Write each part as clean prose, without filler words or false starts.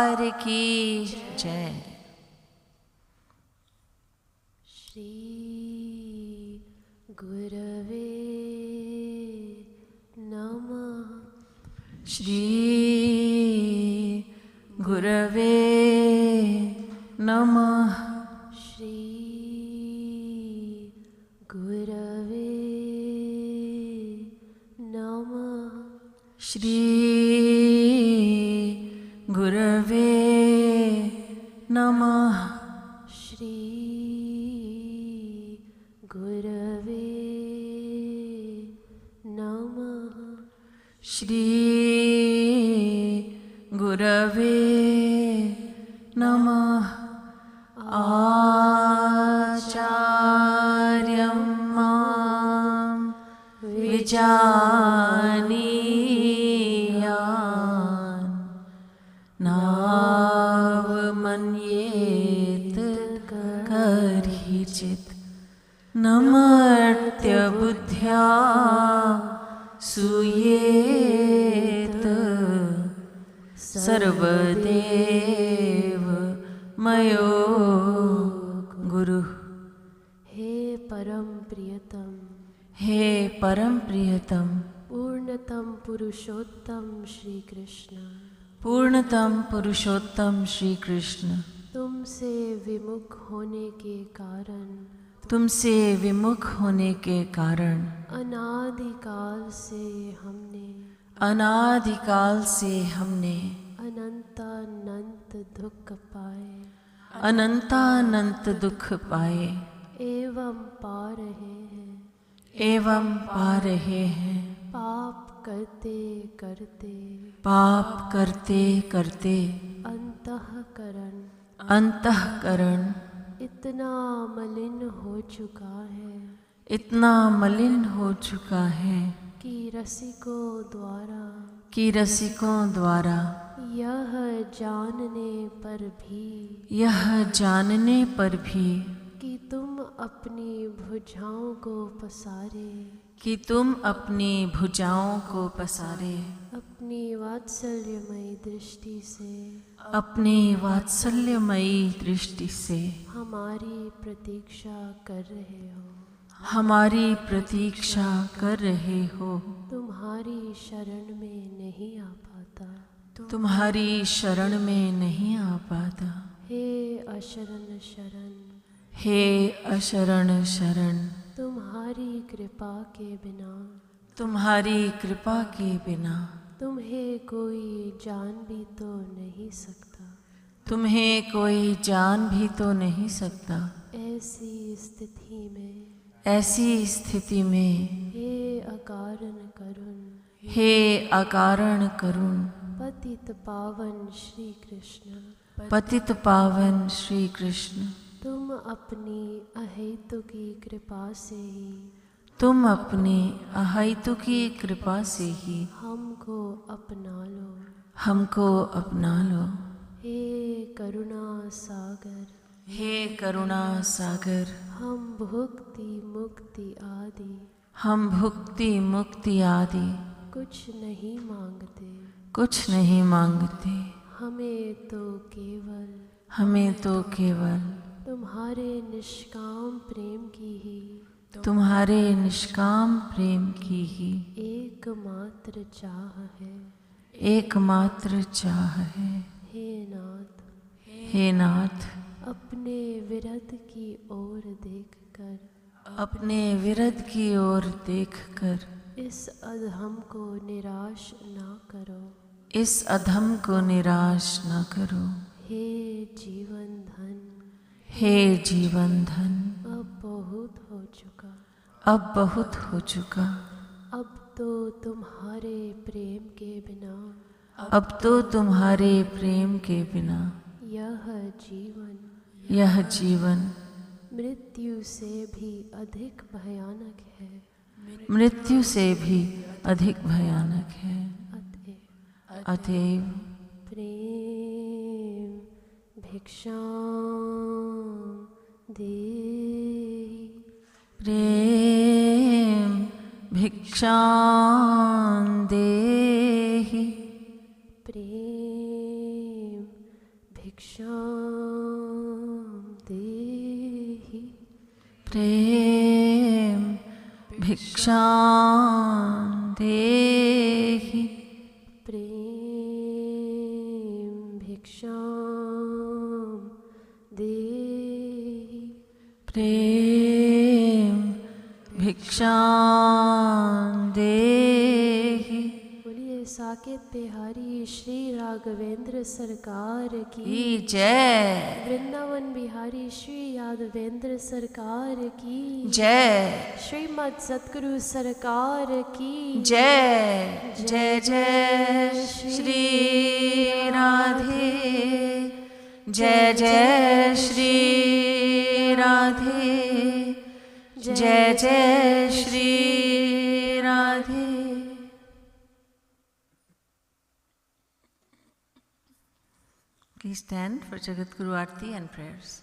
सरकार की जय। श्री गुरवे नमः। श्री गुरवे नमः। श्री गुरवे नमः। श्री गुरवे नमः। श्री गुरवे नमः। श्री गुरवे नमः। आचार्यं मां विजानीयान् नावमन्येत करिचित् नमर्त्यबुद्ध्या सूयेत सर्वदेव मयो गुरुः। हे परम प्रियतम, हे परम प्रियतम, पूर्णतम पुरुषोत्तम श्री कृष्ण, पूर्णतम पुरुषोत्तम श्री कृष्ण, तुमसे विमुख होने के कारण, तुमसे विमुख होने के कारण अनादिकाल से हमने अनंतानंत दुख पाए, अनंतानंत दुख पाए एवं पा रहे हैं, एवं पा रहे हैं। पाप करते करते, पाप करते करते अंतःकरण इतना मलिन हो चुका है, इतना मलिन हो चुका है कि कि रसिकों द्वारा यह जानने पर भी कि तुम अपनी भुजाओं को पसारे, अपनी वात्सल्यमयी दृष्टि से हमारी प्रतीक्षा कर रहे हो। तुम्हारी शरण में नहीं आ पाता। हे अशरण शरण, तुम्हारी कृपा के बिना तुम्हें कोई जान भी तो नहीं सकता। ऐसी स्थिति में हे अकारण करुण, पतित पावन श्री कृष्ण, तुम अपनी अहेतुकी कृपा से ही हमको अपना लो। हे करुणा सागर, हम भुक्ति मुक्ति आदि कुछ नहीं मांगते। हमें तो केवल तुम्हारे निष्काम प्रेम की ही एकमात्र चाह है। हे नाथ, अपने विरध की ओर देखकर इस अधम को निराश न करो। हे जीवन धन, अब बहुत हो चुका। अब तो तुम्हारे प्रेम के बिना यह जीवन मृत्यु से भी अधिक भयानक है। अतएव प्रेम भिक्षां देहि, देहि। प्रेम भिक्षां देहि। प्रेम भिक्षां देहि। प्रेम भिक्षां देहि। बोलिए साकेत बिहारी श्री राघवेंद्र सरकार की जय। वृंदावन बिहारी श्री यादवेंद्र सरकार की जय। श्रीमद् सतगुरु सरकार की जय। जय जय श्री राधे। जय जय श्री राधे। जय जय Shri Radhe. Please stand for Jagatguru Aarti and prayers.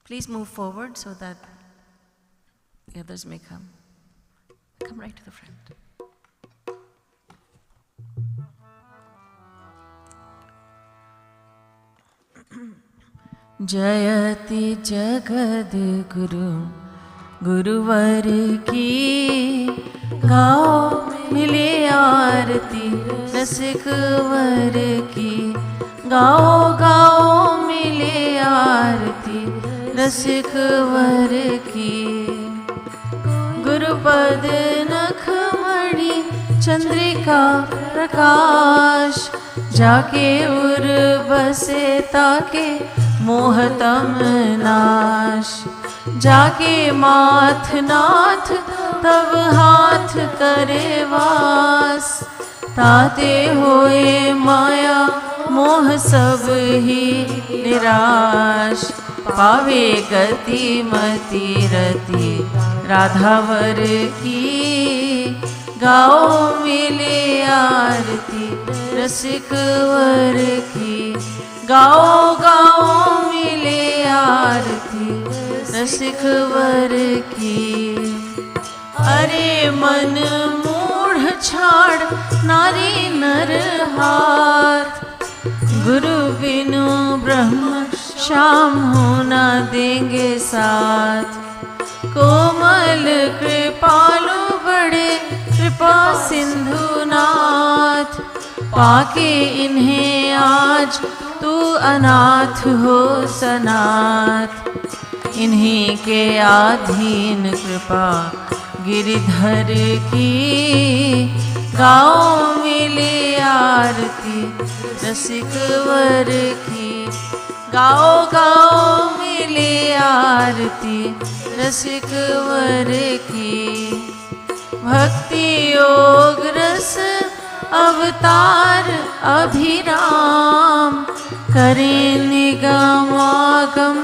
Please move forward so that the others may come. Come right to the front. जयति जगद्गुरु गुरुवर की गाओ मिले आरती रसिक वर की। गाओ गाओ मिले आरती रसिक वर की। गुरुपद नखमणि चंद्रिका प्रकाश जाके उर बसे ताके मोहतम नाश। जाके माथ नाथ तब हाथ करे वास। ताते होए माया मोह सब ही निराश। पावे गति मति रति राधावर की। गाओ मिले आरती रसिक वर की। गाओ गाओ मिले आरती रसिक वर की। अरे मन मूढ़ छाड़ नारी नर हाथ। गुरु बिनु ब्रह्म श्याम होना देंगे साथ। कोमल कृपालु बड़े कृपा सिंधु नाथ। पाके इन्हें आज तू अनाथ हो सनाथ। इन्हीं के आधीन कृपा गिरिधर की। गाओ मिले आरती रसिक वर की। गाओ गाओ मिले आरती रसिक वर की। भक्ति योग रस अवतार अभिराम। करें निगमागम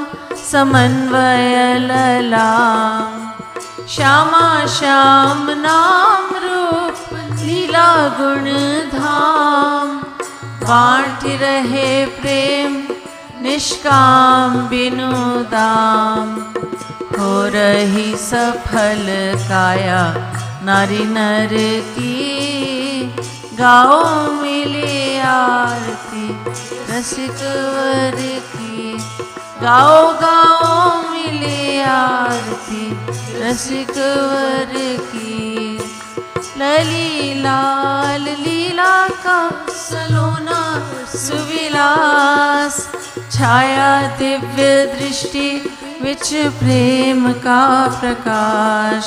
समन्वय ललाम। श्यामा श्याम नाम रूप लीला गुण धाम। बाँट रहे प्रेम निष्काम बिनु दाम। हो रही सफल काया नारी नर की। गाओ मिले आरती रसिक वर की। गाओ गाओ मिले आरती रसिक वर की। लली लाल लीला का सलोना सुविलास। छाया दिव्य दृष्टि विच प्रेम का प्रकाश।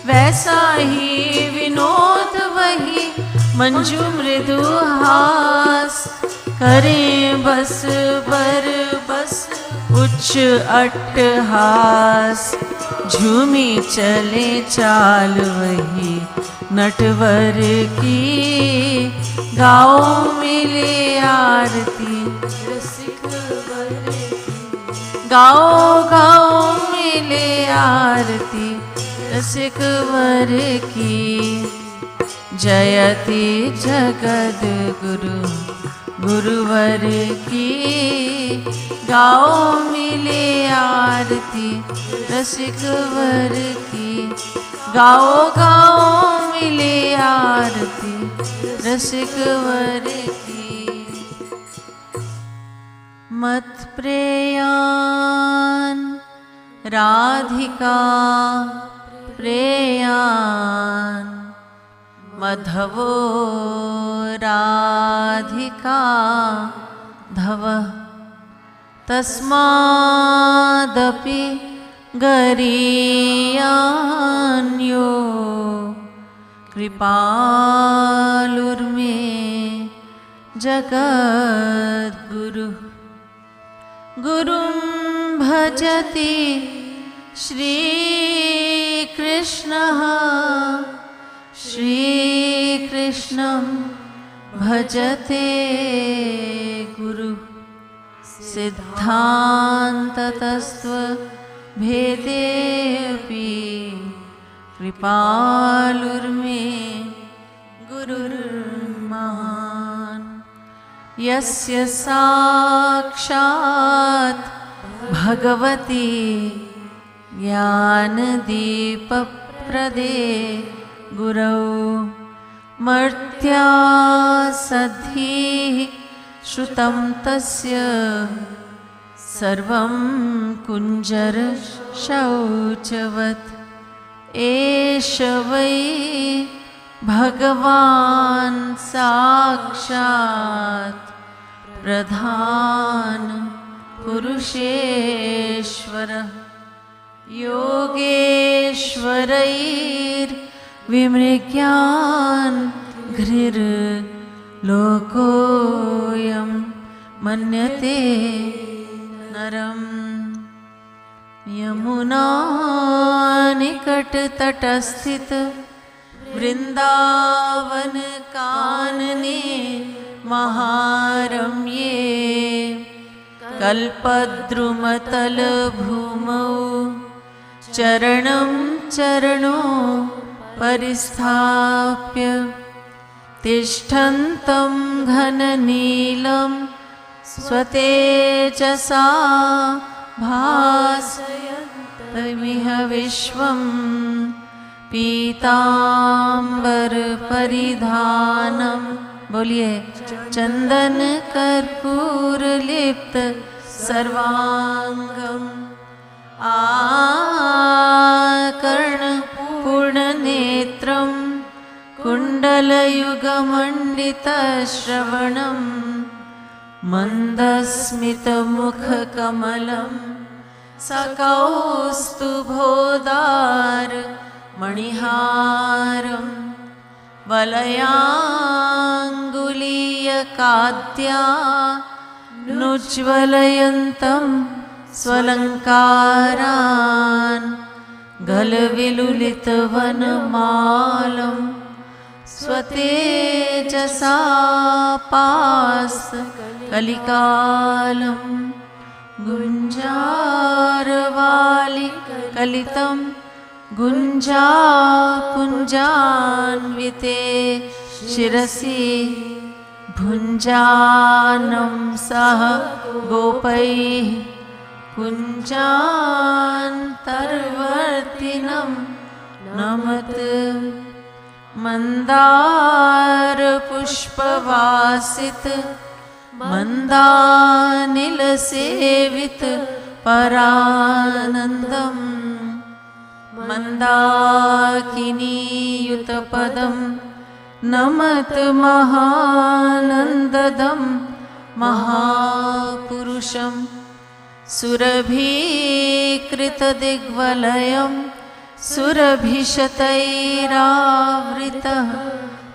वैसा ही विनोद वही मंजू मृदु हास। करें बस बर बस उच्च अट्टहास। झूमी चले चाल वही नटवर की। गाओ मिले आरती रसिक वर की। गाओ गाओ मिले आरती रसिक वर की। जयति जगद्गुरु गुरुवर की। गाओ मिले आरती रसिक वर की। गाओ गाओ मिले आरती रसिक वर की। मतप्रेयान राधिका प्रेयान मधवो राधिका धव तस्मादपि गरीयान्यो कृपालुर्मे जगद्गुरु। गुरुं भजति श्रीकृष्णः श्रीकृष्णं भजते गुरु। सिद्धान्ततस्त्व भेदेऽपि कृपालुर्मे गुरुर्महान्। यस्य साक्षात् भगवती ज्ञानदीपप्रदे गुरौ मर्त्या सद्भिः श्रुतं तस्य सर्वं कुञ्जर शौचवत्। एष वै भगवान् साक्षात् प्रधान पुरुषेश्वरः। योगेश्वरैर्विमृग्यान् घ्रिर्लोकोऽयं मन्यते नरम्। यमुना निकटतटस्थित वृन्दावन कानने महारम्ये कल्पद्रुमतलभूमौ चरणं चरणो परिस्थाप्य तिष्ठन्तं घननीलं स्वतेजसा भासयन्तमिह विश्वं। पीताम्बर परिधानं बोलिए चंदन कर्पूर लिप्त सर्वांगम। आकर्ण पूर्ण नेत्रं कुण्डलयुगमण्डित श्रवणं मन्दस्मितमुखकमलं सकौस्तुभोदार मणिहारं वलयाङ्गुलीयकाद्या नुज्ज्वलयन्तं स्वलङ्कारान् गलविलुलितवनमालं स्वतेजसा पास्तकलिकालं गुञ्जारवालिकलितं गुञ्जापुञ्जान्विते शिरसि भुञ्जानं सह गोपैः कुञ्जान्तर्वर्तिनं नमत। मन्दारपुष्पवासित मन्दानिलसेवित परानन्दं मन्दाकिनीयुतपदं नमत महानन्ददं महापुरुषं। सुरभीकृतदिग्वलयं सुरभिशतैरावृतः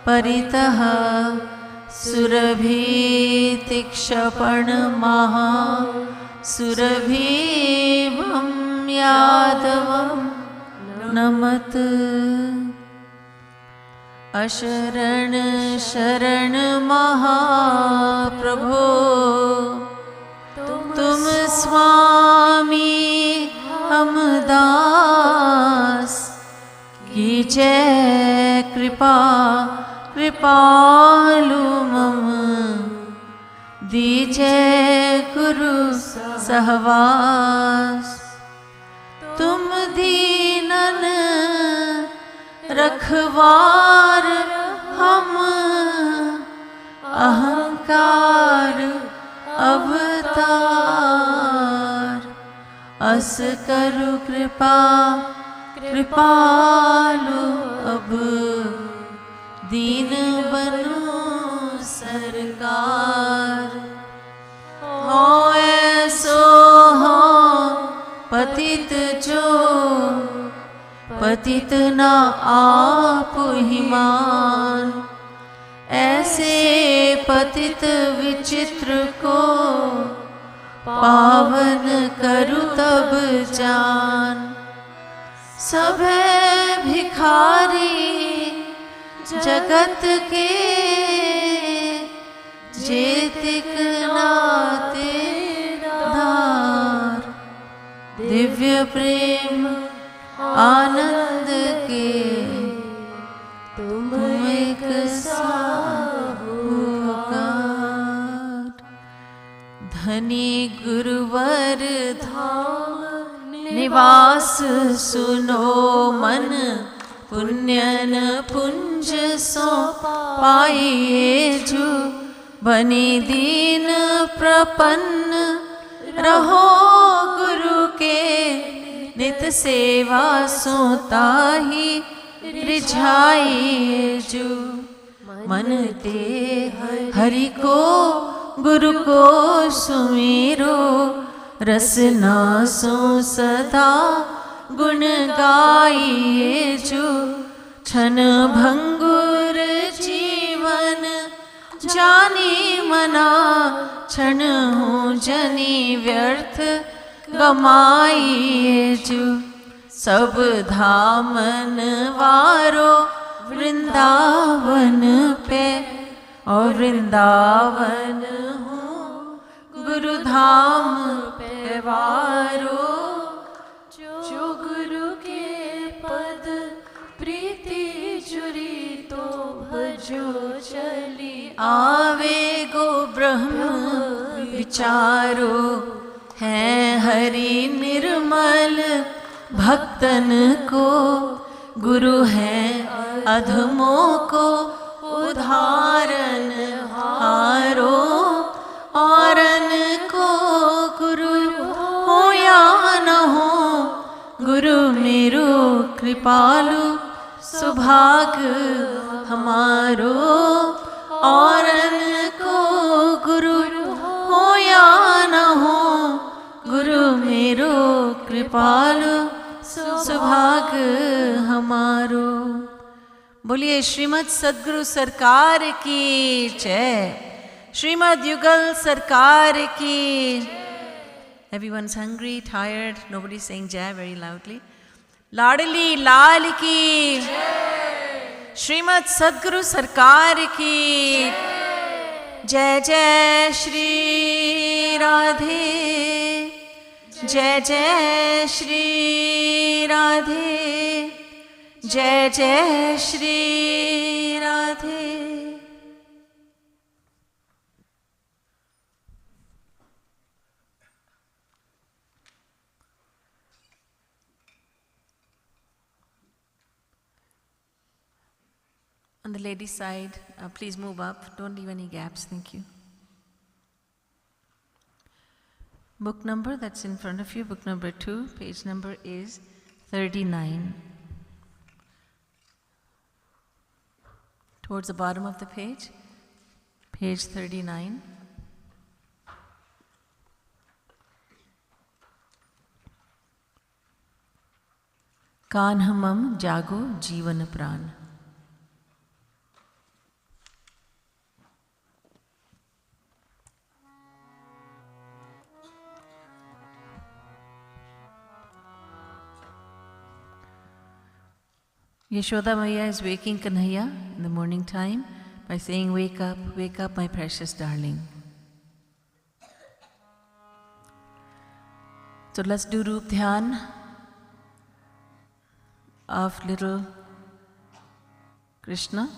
परितः सुरभीतिक्षपणमहा सुरभीवं यादवं नमत। अशरण शरण महाप्रभो तुम स्वामी हम दास। कीजै कृपा कृपालु मम दीजै गुरु सहवास। तुम दीनन रखवार हम अहंकार अवतार, अस करु कृपा कृपालु अब, दीन बनु सरकार। हो ऐसो हो पतित जो, पतित ना आप ही मान, ऐसे पतित विचित्र को पावन करु तब जान। सब भिखारी जगत के, जेतिक नाते धार, दिव्य प्रेम आनंद के तुम एक साहूकार। धनी गुरुवर धाम निवास सुनो मन, पुण्यन पुंज सो पाइए जू। बनी दीन प्रपन्न रहो गुरु के, नित सेवा सोता ही रिझाइए जू। मन ते हरि को गुरु को सुमीरो, रसना सो सदा गुण गाइए जू। छन भंगुर जीवन जानी मना, क्षण हूँ जनी व्यर्थ गमाइए जू। सब धामन वारो वृंदावन पे, और वृंदावन हूँ गुरु धाम पे वारो। जो गुरु के पद प्रीति जुरी, तो भजो चली आवे गो ब्रह्म विचारो। है हरि निर्मल भक्तन को, गुरु है अधमों को उदाहरण हारो। औरन को गुरु हो या न हो, गुरु मेरो कृपालु सुभाग हमारो। औरन को गुरु हो या न हो, गुरु मेरो कृपालु सुभाग हमारो। बोलिए श्रीमद् सद्गुरु सरकार की जय, श्रीमद् युगल सरकार की। Everyone's hungry, tired, nobody's saying jai very loudly. लाडली लाल की श्रीमद् सद्गुरु सरकार की जय। जय श्री राधे, जय जय श्री राधे, जय जय Shri Radhe. On the ladies' side, please move up. Don't leave any gaps. Thank you. Book number that's in front of you, book number 2, page number is 39. Towards the bottom of the page, page 39. Kanh mam Jago Jeevan Pran. Yashoda Maya is waking Kanhaiya in the morning time by saying, wake up, my precious darling. So let's do Roop Dhyan of little Krishna,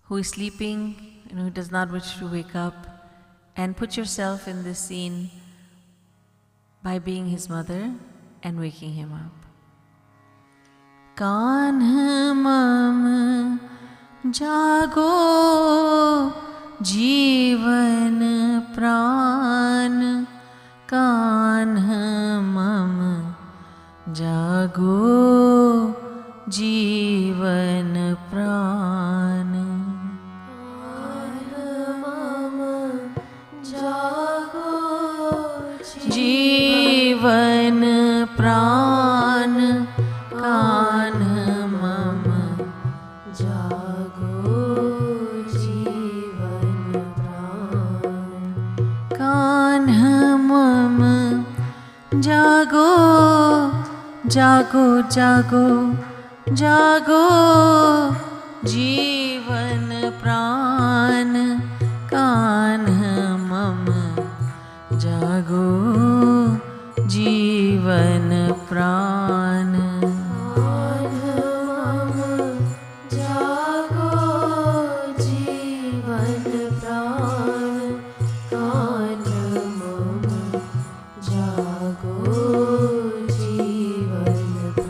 who is sleeping, who does not wish to wake up, and put yourself in this scene by being his mother and waking him up. Kanh मम जागो जीवन प्राण कान्ह मम जागो जीवन प्राण जीवन प्राण कान्ह मम जागो जीवन प्राण कान्ह मम जागो जागो जागो जागो जीवन प्राण कान्ह मम जागो जीवन प्राण जागो जीवन प्राण कान्ह मम जागो जीवन प्राण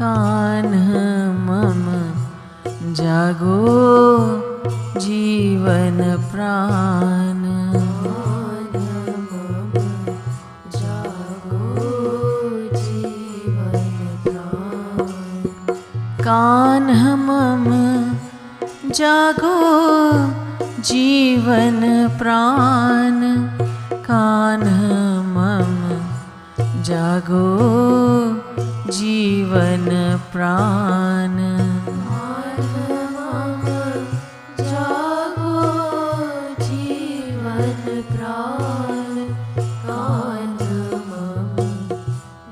कान्ह मम जागो जीवन प्राण कान्ह मम जागो जीवन प्राण कान्ह मम जागो जीवन प्राण जागो जीवन प्राण कान्ह मम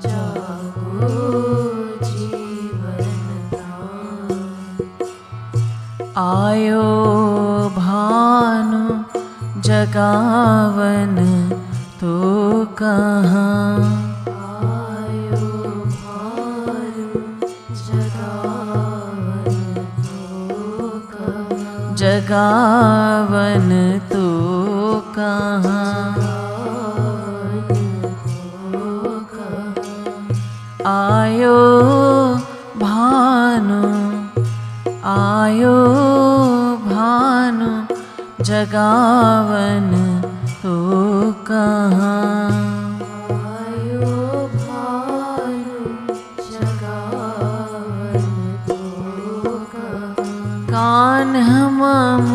जागो आयो भानु जगावन तो कहाँ आयो भानु जगावन तो कहाँ जगावन तो कहाँ आयो भानु आयो भानु जगावन तो कहाँ आयो भानु जगावन तो कहाँ कान्ह मम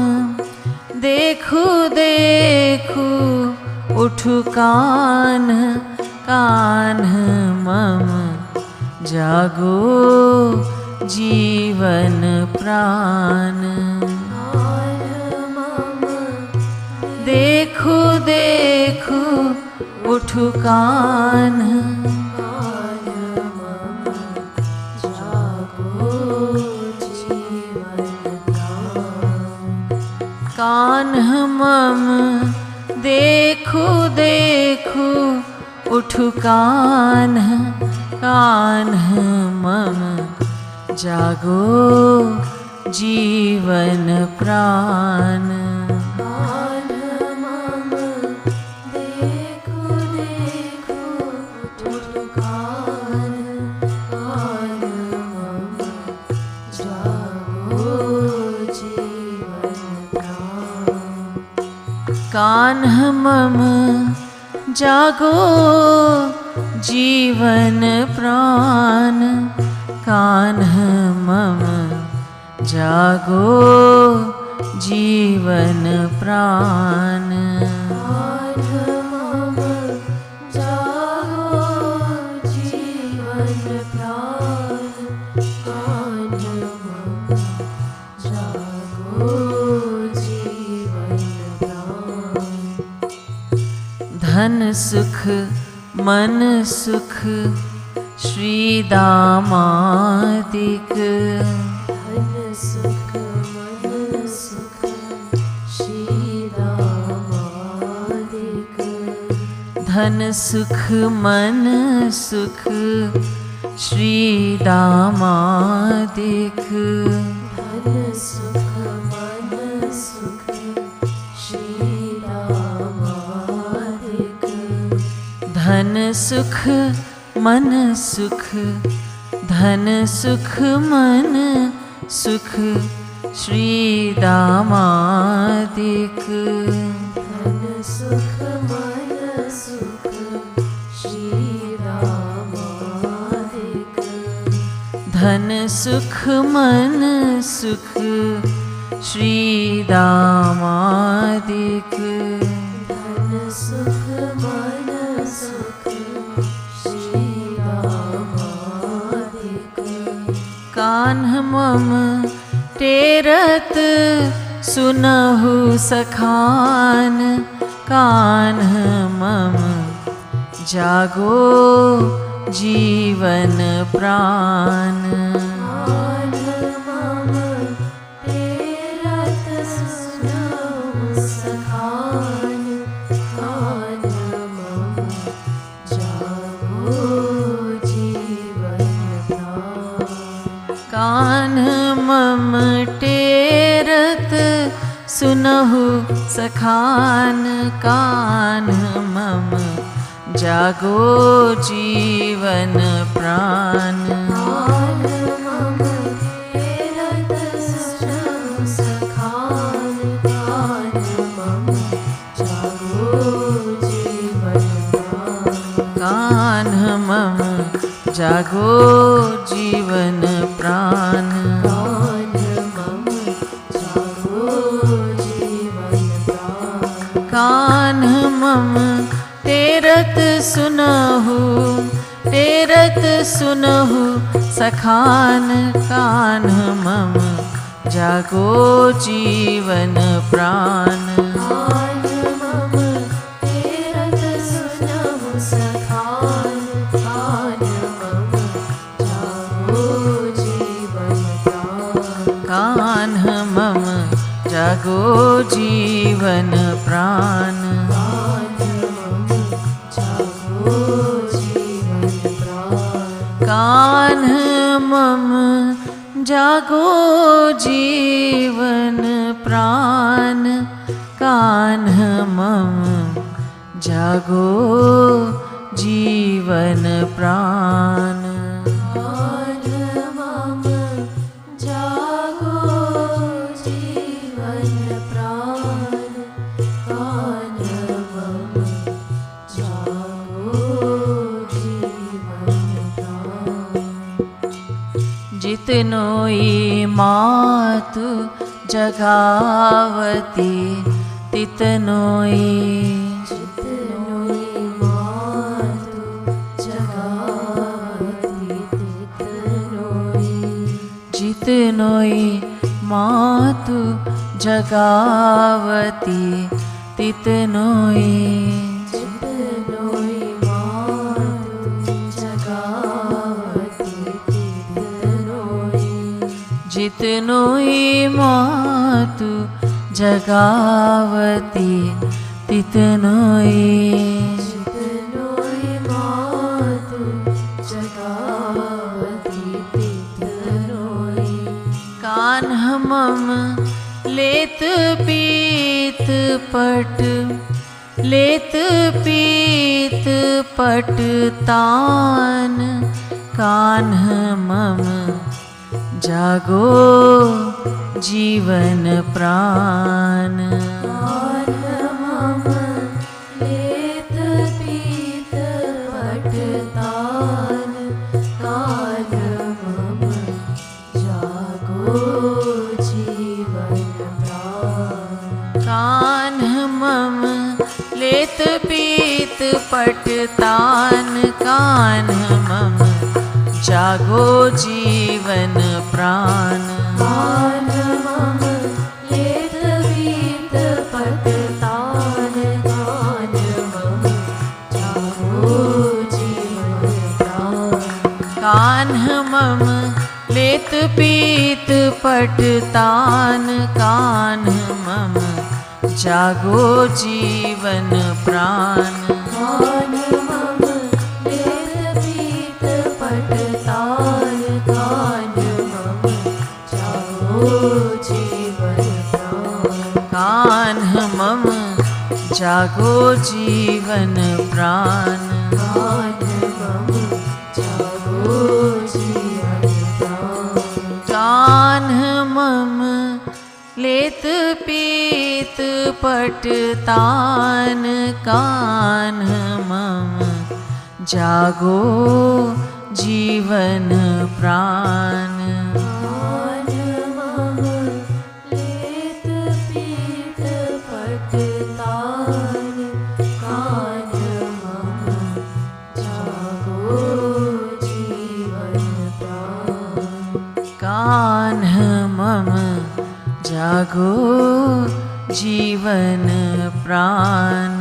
देखू देखू उठु कान्ह कान्ह मम जागो जीवन प्राण देखो देखो उठु कान्ह जागो जीवन कान्ह मम देखो देखो उठु कान्ह कान्ह मम जागो जीवन प्राण कान्ह मम देखो देखो उठु कान्ह कान्ह मम जागो जीवन प्राण कान्ह मम जागो जीवन प्राण कान्ह मम जागो जीवन प्राण कान्ह मम जागो जीवन प्राण कान्ह मम जागो जीवन प्राण धन सुख मन सुख श्री दामादिक धन सुख मन सुख श्री दामादिक धन सुख मन सुख श्री दामादिक धन सुख मन सुख श्री दामादिक धन सुख मन सुख धन सुख मन सुख श्री दामादिक। धन सुख मन सुख श्री दामादिक। धन सुख मन सुख श्री दामादिक। धन सुख मन सुख श्री दामादिक। कान्ह मम टेरत सुनहु सखान। कान्ह मम जागो जीवन प्राण। कान्ह मम टेरत सुनहु सखान। कान्ह मम जागो जीवन प्राण। कान्ह मम टेरत सुनहु सखान। कान्ह मम जागो जीवन प्राण। कान्ह मम टेरत सुनहु सखान। कान्ह मम जागो जीवन प्राण। कान्ह मम जागो जीवन प्राण। कान्ह मम टेरत सुनहु सखान। कान्ह मम जागो जीवन प्राण। कान्ह मम टेरत सुनहु सखान। कान्ह मम जागो जीवन प्राण। कान्ह मम जागो जीवन प्राण। कान्ह मम जागो जीवन प्राण। कान्ह मम जागो जीवन प्राण। कान्ह मम जागो जीवन प्राण। कान्ह मम जागो जीवन प्राण। जितनोई मातु जगावती तितनोई। जितनोई मातु जगावती तितनोई। जितनोई मातु जगावती तितनोई। जितनोई मातु जगावती तितनोई। जितनोई मातु जगावती तितनोई। जितनोई मातु जगावती तितनोई। कान्ह मम लेत पीत पट तान। कान्ह मम जागो जीवन प्राण। कान्ह मम लेत पीत पट तान। कान्ह मम जागो जीवन प्राण। कान्ह मम लेत पीत पट तान। कान्ह मम जागो जीवन प्राण। कान्ह मम लेत पीत पट तान। कान्ह मम जागो जीवन प्राण। कान्ह मम लेत पीत पट तान। कान्ह मम जागो जीवन प्राण। कान्ह मम लेत पीत पट तान। कान्ह मम जागो जीवन प्राण। कान्ह मम जागो जीवन प्राण। कान्ह मम जागो जीवन लेत पीत पटतान कान्ह मम जागो जीवन प्राण। कान्ह मम जागो जीवन प्राण।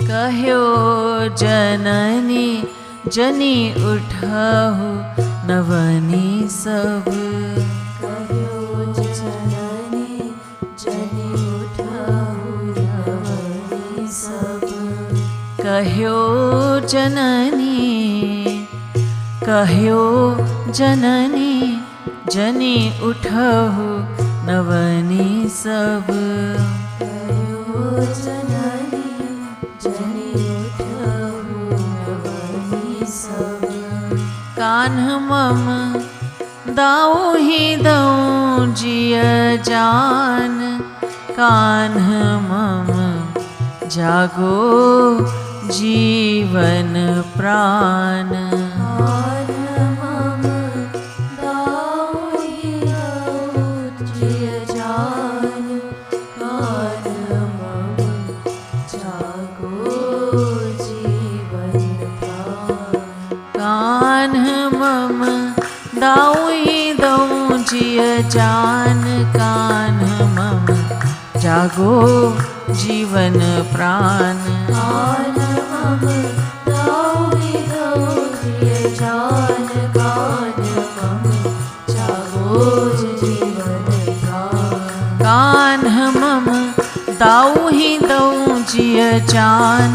कह्यो जननी जनी उठहु नवनी सब। कह्यो जननी जनी उठहु नवनी सब। कह्यो जननी जनी उठहु नवनी सब। कह्यो जननी जनी उठहु नवनी सब। कान्ह मम दाऊ ही दऊं जिय जान कान्ह मम जागो जीवन प्राण। कान्ह मम दाऊ ही दऊं जिय जान कान्ह मम जागो जीवन प्राण। कान्ह मम दाऊ ही दऊं जिय जान कान्ह मम जागो जीवन प्राण। कान्ह मम दाऊ ही दऊं जिय जान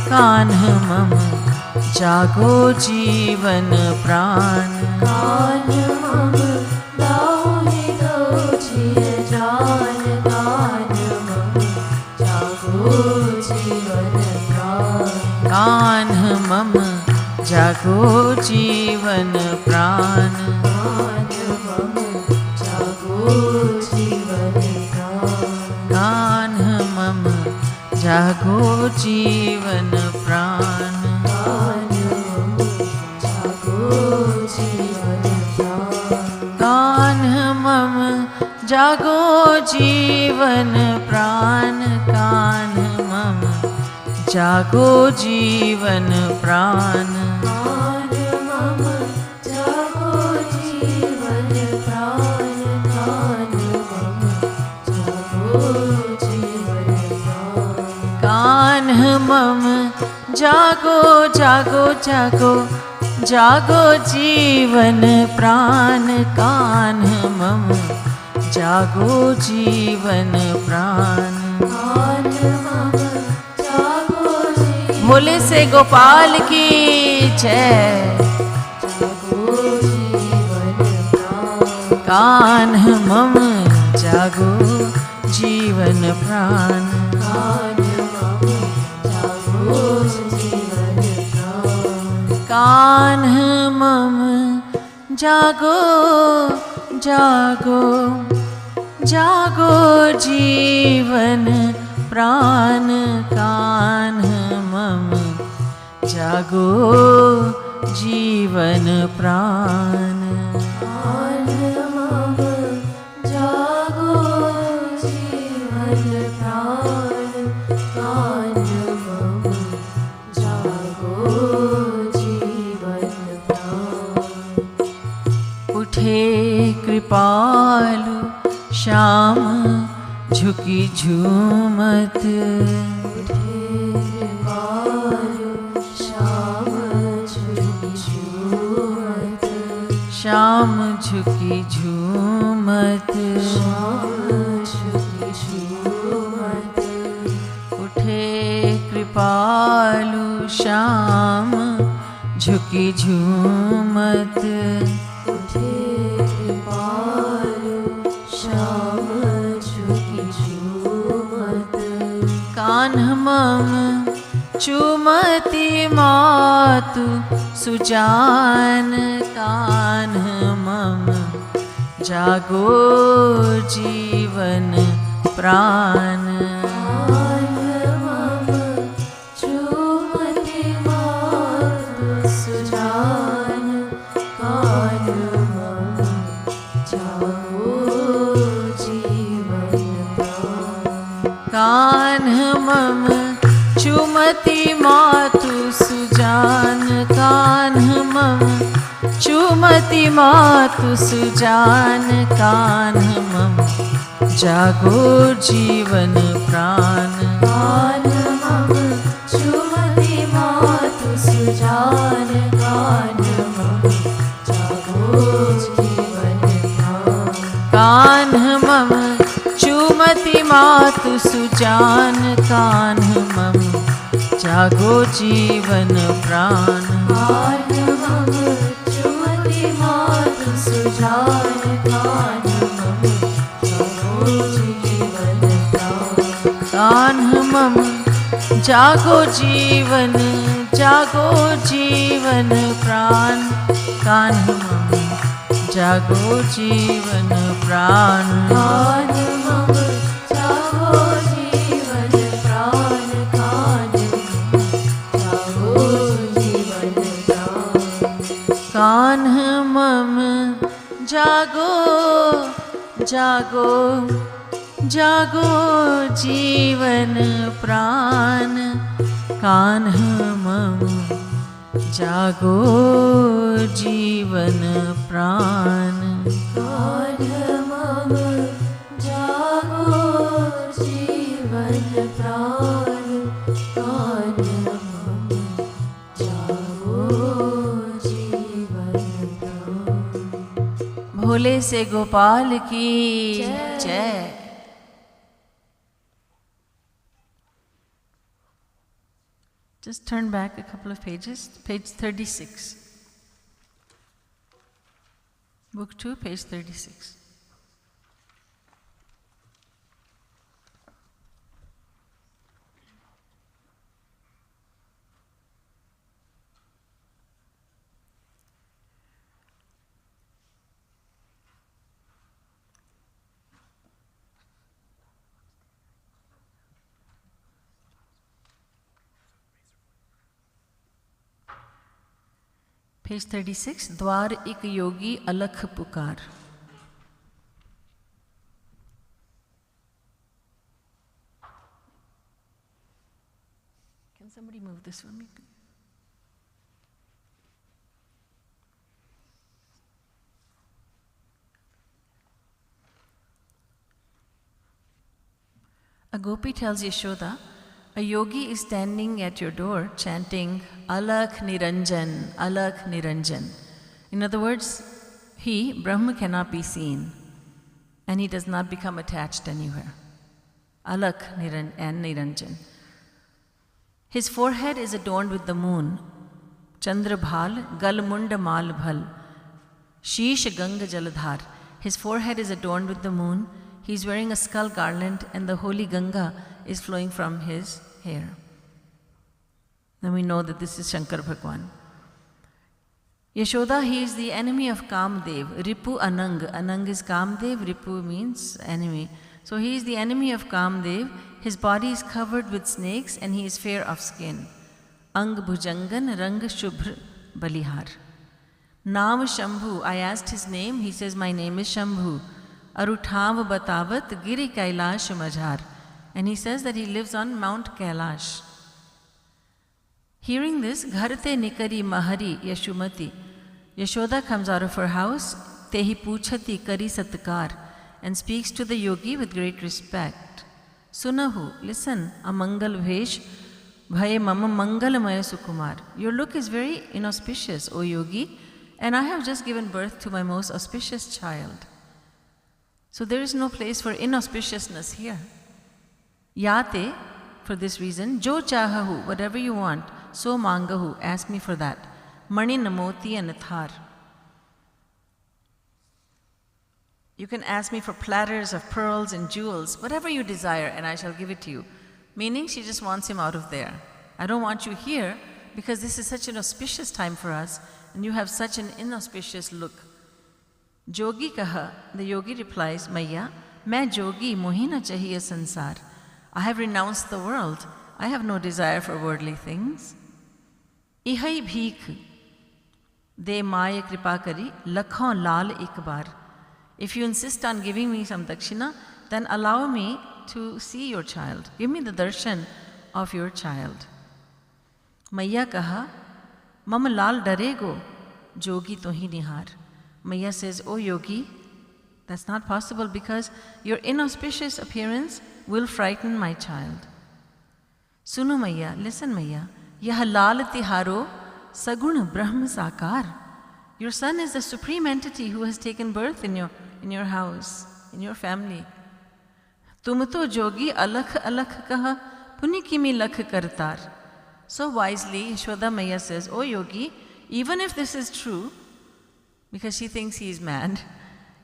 कान्ह मम जागो जीवन प्राण। कान्ह मम दाऊ ही दऊं जिय जान कान्ह मम जागो जीवन प्राण। कान्ह मम जागो जीवन प्राण। कान्ह मम जागो जीवन प्राण। कान्ह मम जागो जीवन प्राण। कान्ह मम जागो जीवन प्राण। कान्ह मम जागो जीवन प्राण। कान्ह मम जागो जीवन प्राण। कान्ह मम जागो जीवन प्राण। कान्ह मम जागो जागो जागो जागो जीवन प्राण। कान्ह मम जागो जीवन प्राण। भोले से गोपाल की जय। कान्ह मम जागो जीवन प्राण। कान्ह मम जागो जागो जागो जीवन प्राण। कान्ह मम जागो जीवन प्राण। कान्ह मम जागो जीवन प्राण। कान्ह मम जागो जीवन प्राण। उठे कृपालु श्याम झुकी झूमत। उठे कृपालु श्याम झुकी झूमत। श्याम झुकी झूमत। श्याम झुकी झूमत। उठे कृपालु श्याम झुकी झूमत। उठे कृपालु श्याम झुकी झूमत। कान्ह मम चुमति मातु सुजान कान्ह मम जागो जीवन प्राण कान्ह मम चुमति मातु सुजान कान्ह मम चुमति मातु सुजान कान्ह मम जागो जीवन प्राण कान्ह मम चुमति मातु सुजान कान्ह मम जागो जीवन प्राण कान्ह मम चुमति मातु सुजान कान्ह मम जागो जीवन प्राण कान्ह मम चुमति मातु सुजान कान्ह मम जागो जीवन प्राण कान्ह मम जागो जीवन प्राण कान्ह मम जागो जीवन प्राण कान्ह मम जागो जीवन प्राण कान्ह मम जागो जीवन प्राण कान्ह मम जागो जागो जीवन प्राण कान्ह मम जागो जीवन प्राण कान्ह मम जागो जीवन प्राण कान्ह मम जागो जीवन प्राण। भोले से गोपाल की जय। Just turn back a couple of pages, page 36. Book 2, page 36. Page 36, द्वार एक योगी अलख पुकार। Can somebody move this for me? A gopi tells Yashoda, a yogi is standing at your door chanting Alakh Niranjan, Alakh Niranjan. In other words, he, Brahma, cannot be seen and he does not become attached anywhere. Alakh and Niranjan. His forehead is adorned with the moon. Chandra Bhal, Gal Munda Mal Bhal, Sheesh Ganga Jaladhar. His forehead is adorned with the moon. He's wearing a skull garland and the holy Ganga is flowing from his hair. Then we know that this is Shankar Bhagwan. Yashoda, he is the enemy of Kamdev. Ripu Anang. Anang is Kamdev, Ripu means enemy. So he is the enemy of Kamdev. His body is covered with snakes and he is fair of skin. Ang Bhujangan Rang Shubhr Balihar. Naam Shambhu. I asked his name. He says, my name is Shambhu. Aruthav Batavat Giri Kailash Majhar. And he says that he lives on Mount Kailash. Hearing this, Gharate Nikari Mahari Yashumati. Yashoda comes out of her house, Tehi Puchati Kari Satkar, and speaks to the yogi with great respect. Sunahu, listen, Amangal Bhesh, Bhaye Mama Mangalamaya Sukumar. Your look is very inauspicious, O yogi, and I have just given birth to my most auspicious child. So there is no place for inauspiciousness here. Yate, for this reason, Jo Chahahu, whatever you want, So Mangahu, ask me for that. Mani Namoti and Athar. You can ask me for platters of pearls and jewels, whatever you desire, and I shall give it to you. Meaning she just wants him out of there. I don't want you here, because this is such an auspicious time for us, and you have such an inauspicious look. Jogi kaha, the yogi replies, Maiya, main jogi mohi na chahiye sansar. I have renounced the world. I have no desire for worldly things. Ihai bheek, de maya kripa kari, lakhon lal ek baar. If you insist on giving me some dakshina, then allow me to see your child. Give me the darshan of your child. Maiya kaha, mama lal darego, jogi tohi nihar. Maiya says, oh yogi, that's not possible because your inauspicious appearance will frighten my child. Suno Maiya, listen Maiya, yah lal tiharo sagun brahm sakar. Your son is the supreme entity who has taken birth in your house, in your family. Tum to jogi alakh alakh kaha, puni kimi lakh kartar. So wisely, Yashoda Maiya says, oh yogi, even if this is true, because she thinks he is mad,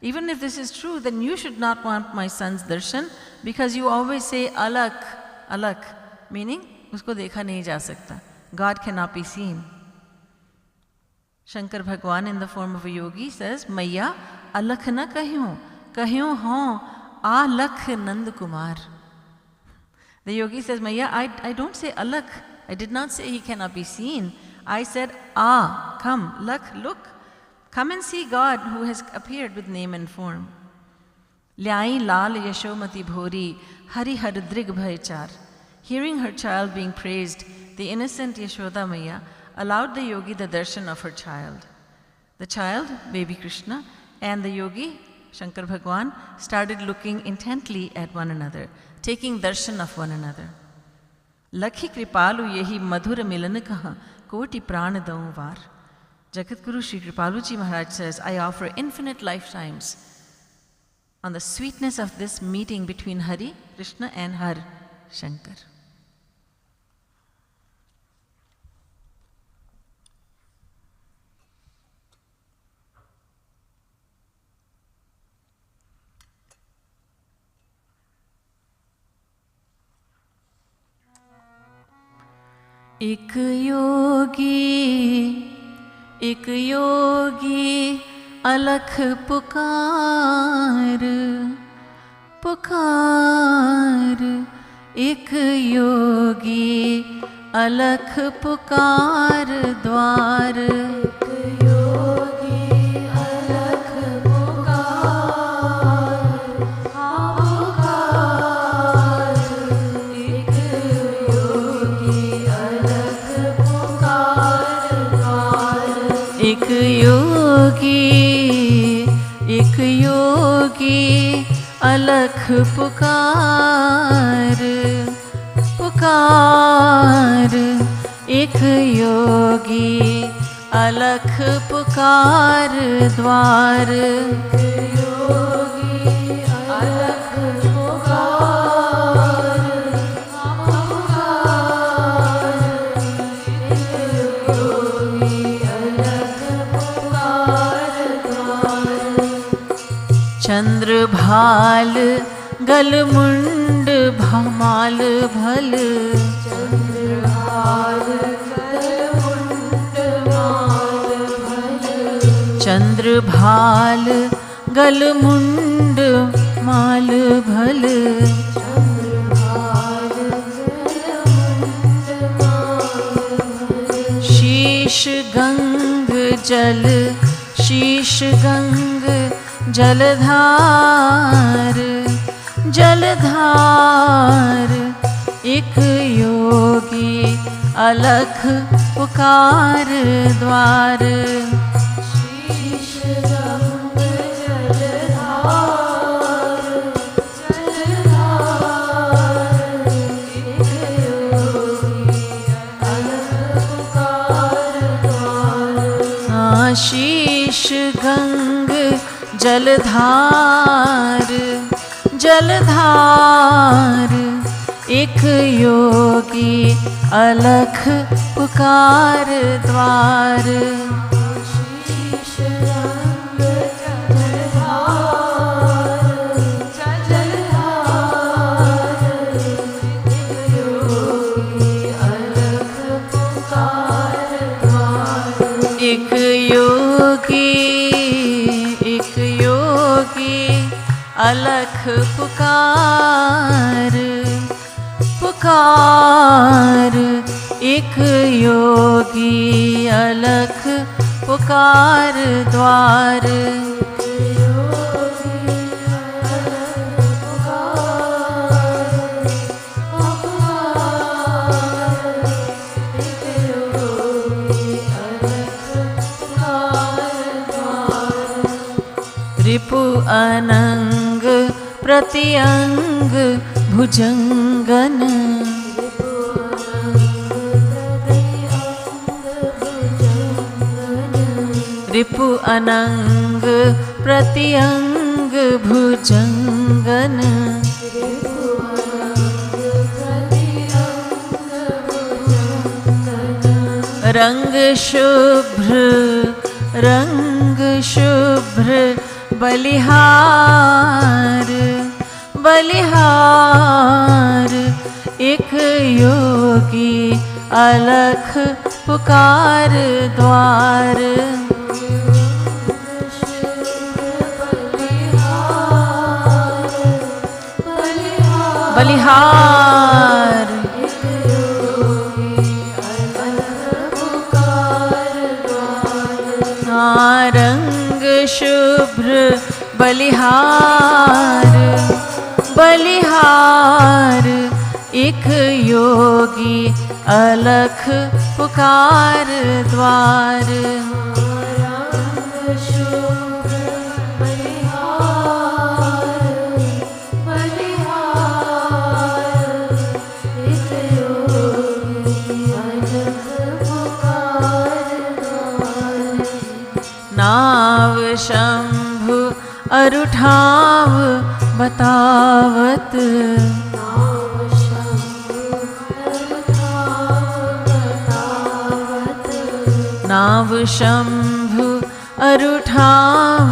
even if this is true, then you should not want my son's darshan, because you always say alakh, alakh, meaning usko dekha nahi ja sakta. God cannot be seen. Shankar Bhagwan in the form of a yogi says, Maiya, alakh na kahyo ho, alakh Nand Kumar. The yogi says, Maiya, I don't say alakh. I did not say he cannot be seen. I said, come, lakh, look. Come and see God who has appeared with name and form. Lyai lal yashomati bhori, hari har drig bhaichar. Hearing her child being praised, the innocent Yashoda Maiya allowed the yogi the darshan of her child. The child, baby Krishna, and the yogi, Shankar Bhagwan, started looking intently at one another, taking darshan of one another. Lakhi Kripalu yehi madhura milan kaha, koti pran daun var. Jagatguru Shri Kripalu Ji Maharaj says, I offer infinite lifetimes on the sweetness of this meeting between Hari, Krishna and Har, Shankar. एक योगी अलख पुकार पुकार एक योगी अलख पुकार द्वार एक योगी अलख पुकार पुकार एक योगी अलख पुकार द्वार एक योगी अलख पुकार पुकार एक योगी अलख पुकार द्वार एक योगी अलख पुकार पुकार एक योगी अलख पुकार द्वार चंद्रभाल गलमुंड भमाल भल चंद्रभाल गलमुंड माल भल चंद्रभाल गलमुंड माल भल चंद्रभाल गलमुंड माल भल शीश गंग जल शीश गंग जलधार जलधार एक योगी अलख पुकार द्वार शीश गंग जलधार जलधार एक योगी अलख पुकार द्वार शीश गंग जलधार जलधार एक योगी अलख पुकार द्वार शीश गंग जलधार जलधार एक योगी अलख पुकार योगी, एक योगी अलख पुकार, पुकार। एक योगी अलख पुकार द्वार, रिपु अनंग प्रत्यंग भुजंगन, रिपु अनंग प्रत्यंग भुजंगन, रंग शुभ्र, रंग शुभ्र बलिहार, बलिहार। एक योगी अलख पुकार द्वार, बलिहार। रंग शुभ्र बलिहार, बलिहार। एक योगी अलख पुकार द्वार, नाव शंभु अरुठाव बतावत, नाव शंभु अरुठाव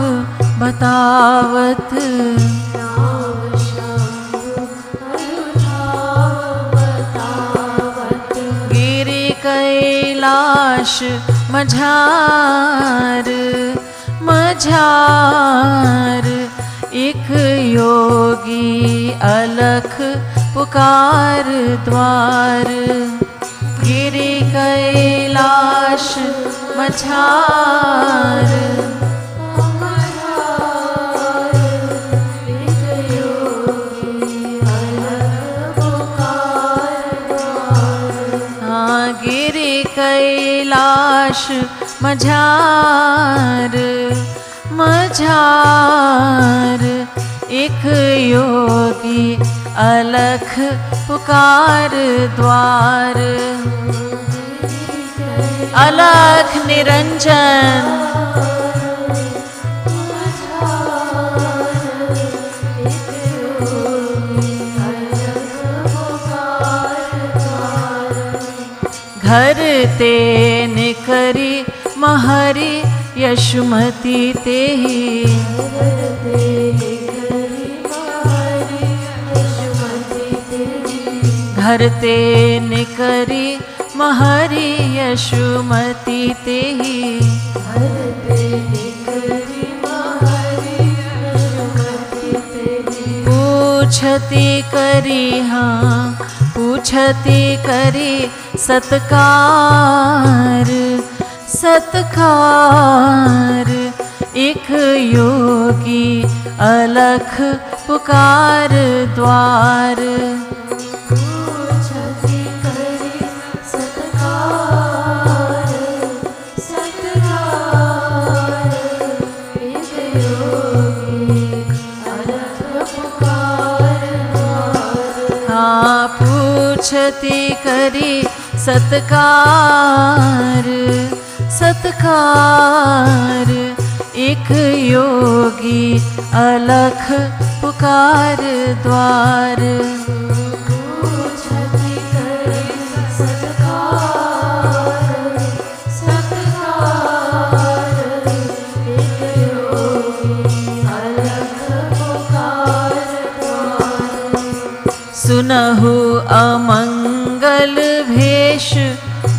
बतावत, गिरि कैलाश मझार, मझार। एक योगी अलख पुकार द्वार, गिरि कैलाश मझार, गिरि कैलाश मझार, मझार। एक योगी अलख पुकार द्वार, अलख निरंजन, घर ते निकरी महरी यशुमती तेहि, घर ते निकरी महरी यशुमती तेहि, पूछती करी हाँ, पूछती करी सत्कार, सत्कार। एक योगी अलख पुकार द्वार, पूछती करी सत्कार, सत्कार। एक योगी अलख पुकार द्वार, हाँ पूछती करी सत्कार, सत्कार। एक योगी अलख पुकार द्वार, पूछती करी सत्कार, सत्कार। एक योगी अलख पुकार द्वार, सुनहु अमंगल भेष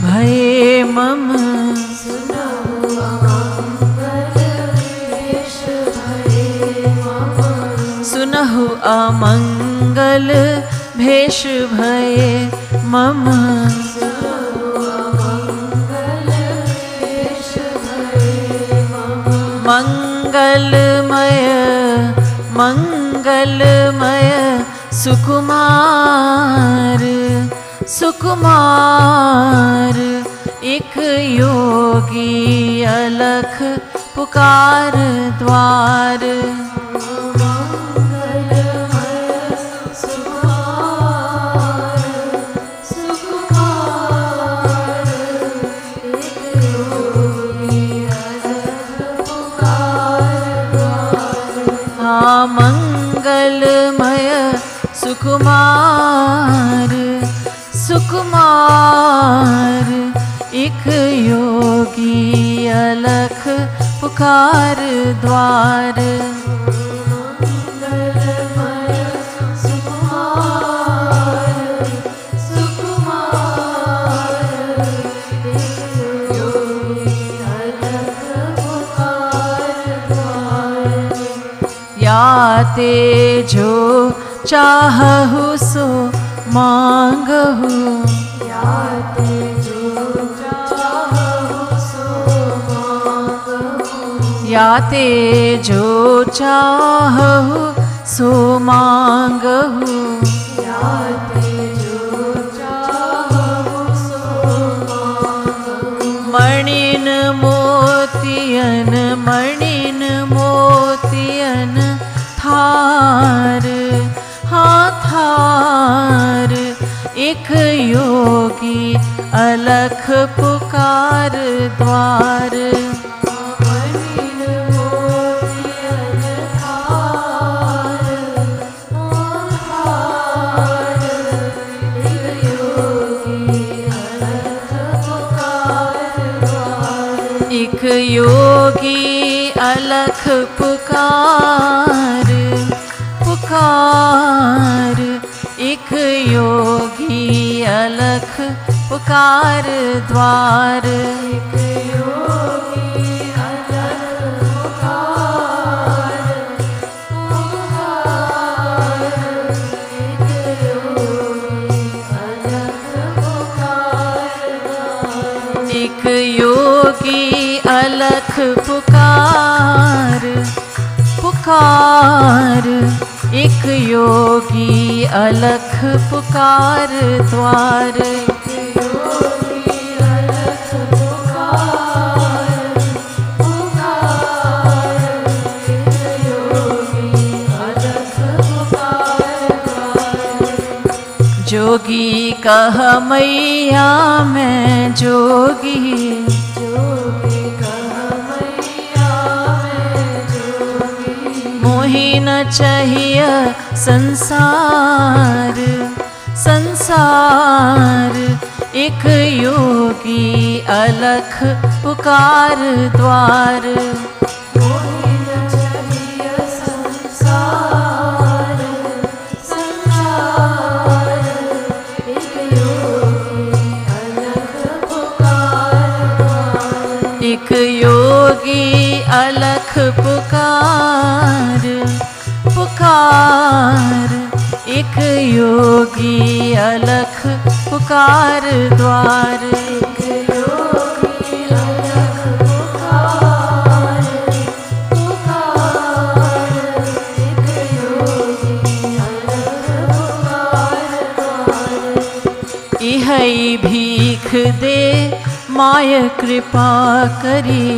भये मम, सुनहु अमंगल अमंगल भेष भये मम, मंगलमय मंगलमय सुकुमार सुकुमार, एक योगी अलख पुकार द्वार। मंगलमय सुकुमार सुकुमार, एक योगी अलख पुकार द्वार। मंगलमय सुकुमार सुकुमार, एक योगी अलख पुकार द्वार। याते जो चाहहु सो मांगहु, याते जो चाहहु सो मांगहु, याते जो चाहहु सो मांगहु, याते जो चाहहु सो मांगहु। मणिन मोतियन मणिन मोतियन थार हाँ थार, एक योगी अलख पुकार द्वार। मणिन मोतियन थार थार, एक योगी अलख पुकार द्वार। एक योगी अलख पुकार पुकार, एक योगी अलख पुकार द्वार। एक योगी अलख पुकार पुकार, एक योगी अलख पुकार द्वार। एक योगी अलख पुकार पुकार, एक योगी अलख पुकार द्वार। एक योगी अलख पुकार पुकार, एक योगी अलख पुकार द्वार। जोगी कह मैया मैं जोगी, जोगी कह मैया मैं जोगी, मोहि न चाहिए संसार संसार, एक योगी अलख पुकार द्वार। मोहि न चाहिए संसार संसार, एक योगी अलख पुकार द्वार। एक योगी अलख पुकार पुकार, एक योगी अलख पुकार द्वार। एक योगी अलख पुकार पुकार, एक योगी अलख पुकार द्वार। इहै भीख दे माय कृपा करी,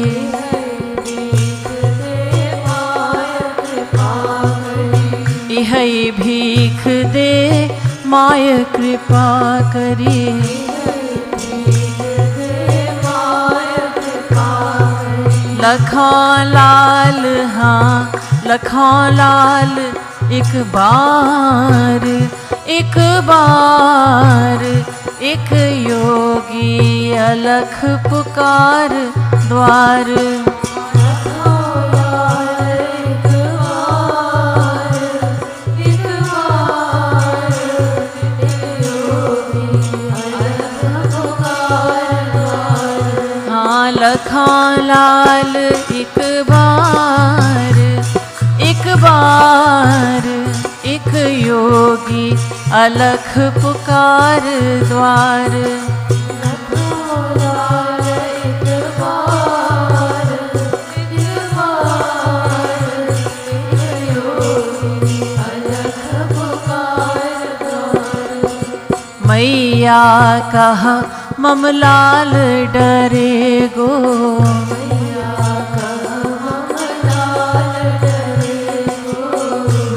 इहै भीख दे माय कृपा करी। लखों लाल हाँ लखों लाल, एक बार एक बार, एक योगी अलख पुकार द्वार। लखों लाल एक बार एक बार, एक योगी अलख पुकार द्वार। मैया कहा मम लाल डरे गो,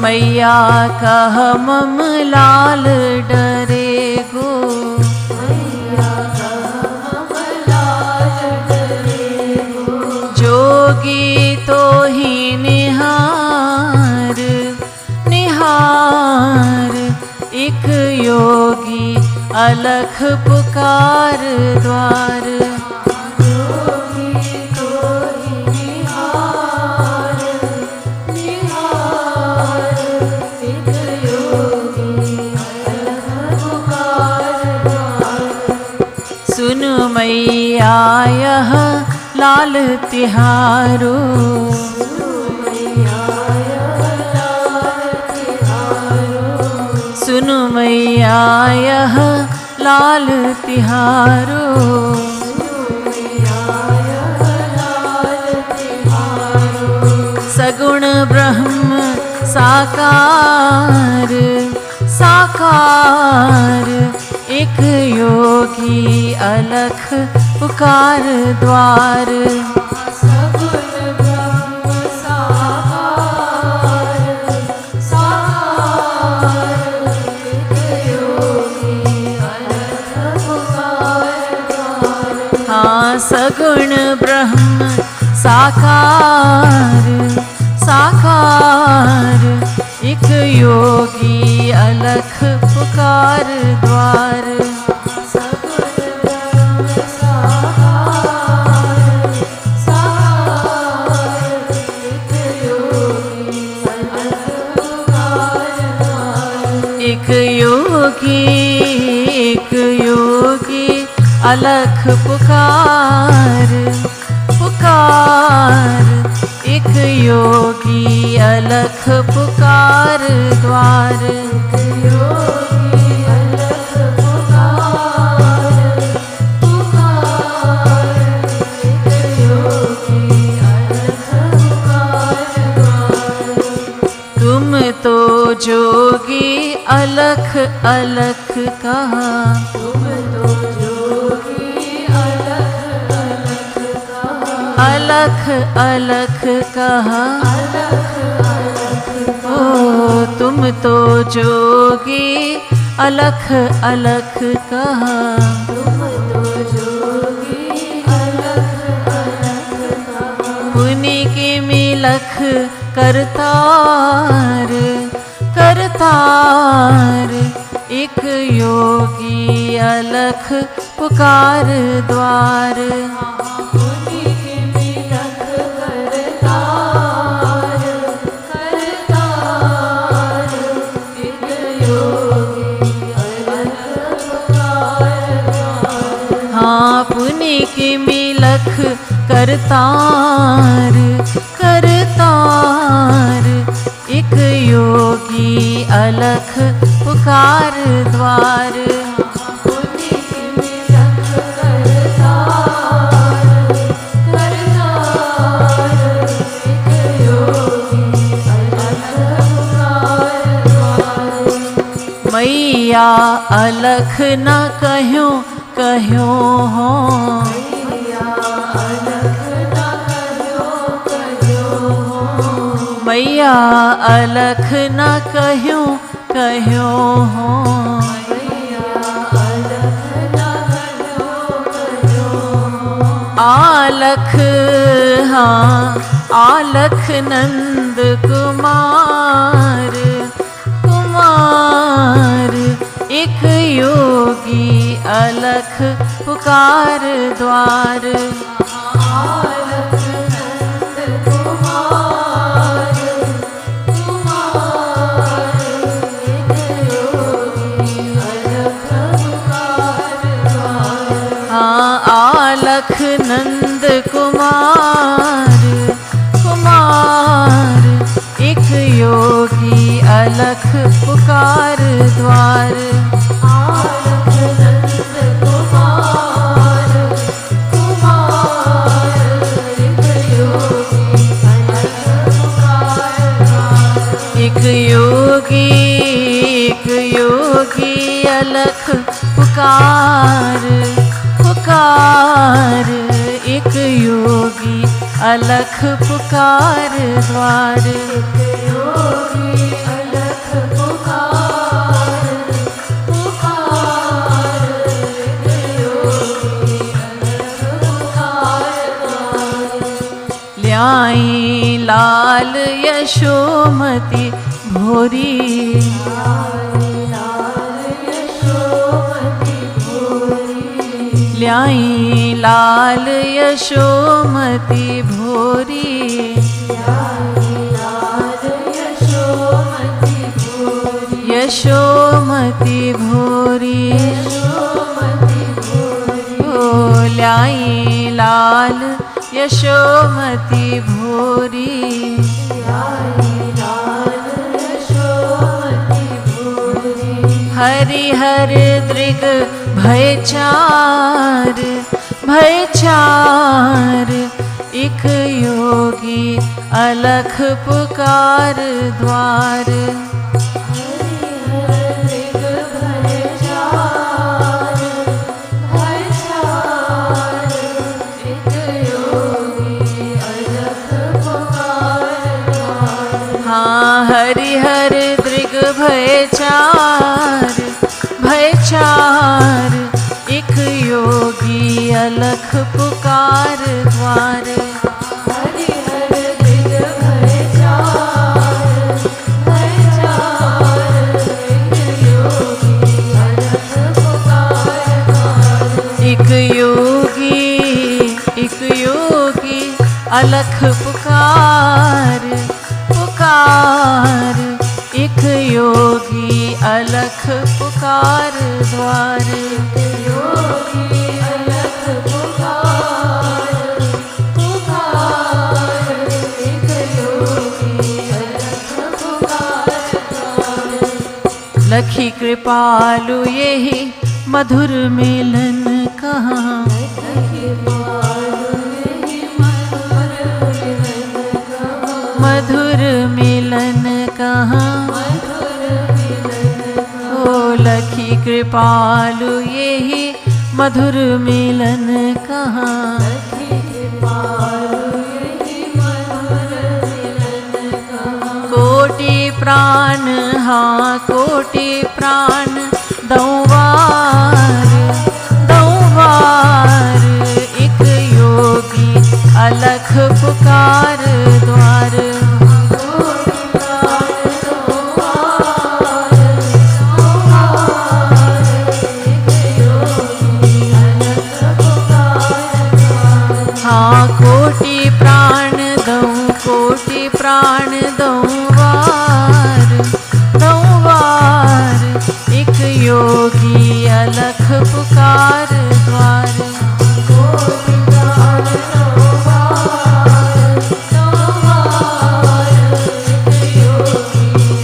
मैया कह मम लाल डरे गो, जोगी तो ही निहार निहार, एक योगी अलख पुकार द्वार। सुन मैया यह लाल तिहारो, सुन मैया यह लाल तिहारो, सगुण ब्रह्म साकार साकार, एक योगी अलख पुकार द्वार। सगुण ब्रह्म साकार साकार, एक योगी अलख पुकार द्वार। हाँ, सगुण ब्रह्म साकार साकार, एक योगी अलख पुकार द्वार। सगुण ब्रह्म साकार साकार, एक योगी अलख पुकार द्वार। एक योगी अलख पुकार पुकार, एक योगी अलख पुकार द्वार। योगी अलख पुकार पुकार, एक योगी अलख पुकार द्वार। तुम तो जोगी अलख अलख कहा, तुम तो जोगी अलख अलख कहा, अलख अलख कहा, अलख अलख कहा। ओ तुम तो जोगी अलख अलख कहा, तुम तो जोगी अलख अलख कहा। पुनि के मिलख करतार करतार, एक योगी अलख पुकार द्वार। पुनि की मिलख करतार करतार, एक योगी अलख पुकार द्वार। पुनि की मिलख करतार करतार, एक योगी अलख पुकार द्वार। मैया अलख न कह्यो कह्यो हो, मैया अलख न कह्यो कह्यो हो, मैया अलख न कह्यो कह्यो हो, मैया अलख न कह्यो कह्यो हो। आलख हाँ आलख नंद कुमार कुमार, एक योगी अलख पुकार द्वार। आलख नंद कुमार कुमार, एक योगी अलख पुकार द्वार। हाँ, आलख नंद कुमार कुमार, एक योगी अलख पुकार पुकार द्वार। एक योगी अलख पुकार पुकार, एक योगी अलख पुकार द्वार। ल्याई लाल यशोमती भोरी, ल्याई लाल यशोमती भोरी। यशोमती भोरी, ओ ल्याई लाल यशोमती भोरी। हरिहर दृग भयचार भयचार, एक योगी अलख पुकार द्वार। हरिहर दृग भयचार भयचार, एक योगी अलख पुकार द्वार। हरिहर दृग भयचार भयचार, एक योगी अलख पुकार द्वार। एक योगी अलख पुकार पुकार, एक योगी अलख पुकार द्वार। योगी अलख पुकार पुकार, एक योगी अलख पुकार द्वार। लखी कृपालु यही मधुर मिलन कहाँ, मधुर मिलन कहाँ। ओ लखी कृपालु यही मधुर मिलन कहाँ। कोटि प्राण हाँ कोटि प्राण दौवार दौवार, एक योगी अलख पुकार द्वार। हाँ कोटि प्राण दऊं कोटि प्राण दौवार दौवार, एक योगी अलख पुकार द्वार। कोटि प्राण दौवार दौवार, एक योगी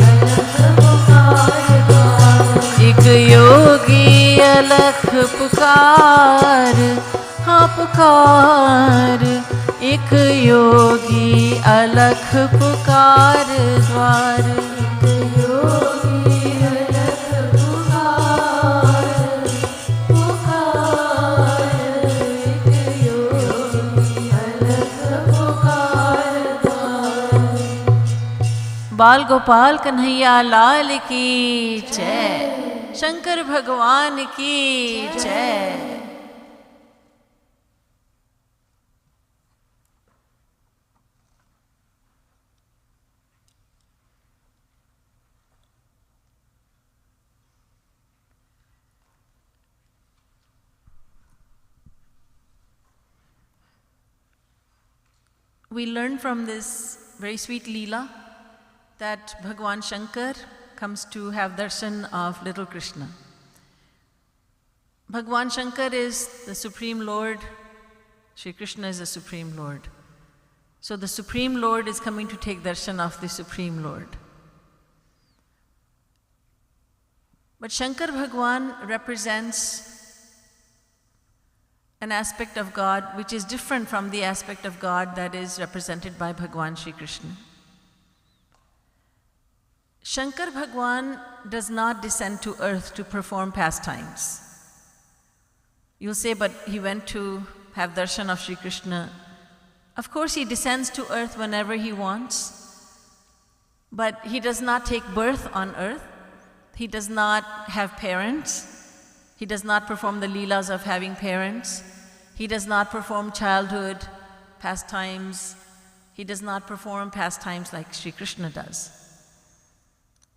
अलख पुकार द्वार। एक योगी अलख पुकार हाँ पुकार, एक योगी अलख पुकार द्वार। एक योगी अलख पुकार पुकार, एक योगी अलख पुकार द्वार। बाल गोपाल कन्हैया लाल की जय, शंकर भगवान की जय। We learn from this very sweet Leela that Bhagwan Shankar comes to have darshan of little Krishna. Bhagwan Shankar is the Supreme Lord, Shri Krishna is the Supreme Lord. So the Supreme Lord is coming to take darshan of the Supreme Lord. But Shankar Bhagwan represents an aspect of God which is different from the aspect of God that is represented by Bhagwan Shri Krishna. Shankar Bhagwan does not descend to earth to perform pastimes. You'll say, but he went to have darshan of Shri Krishna. Of course, he descends to earth whenever he wants, but he does not take birth on earth. He does not have parents. He does not perform the leelas of having parents. He does not perform childhood pastimes. He does not perform pastimes like Shri Krishna does.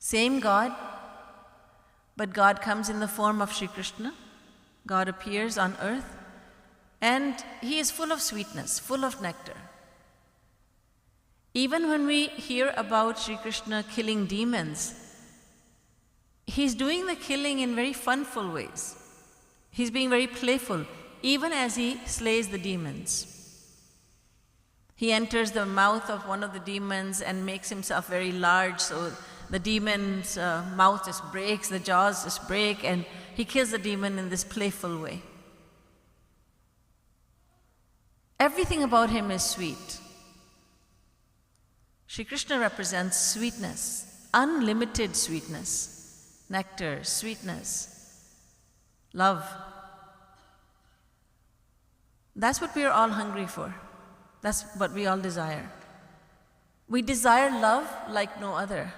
Same God, but God comes in the form of Shri Krishna. God appears on earth, and he is full of sweetness, full of nectar. Even when we hear about Shri Krishna killing demons, he's doing the killing in very funful ways. He's being very playful, even as he slays the demons. He enters the mouth of one of the demons and makes himself very large, so the demon's mouth just breaks, the jaws just break, and he kills the demon in this playful way. Everything about him is sweet. Shri Krishna represents sweetness, unlimited sweetness, nectar, sweetness, love. That's what we are all hungry for. That's what we all desire. We desire love like no other.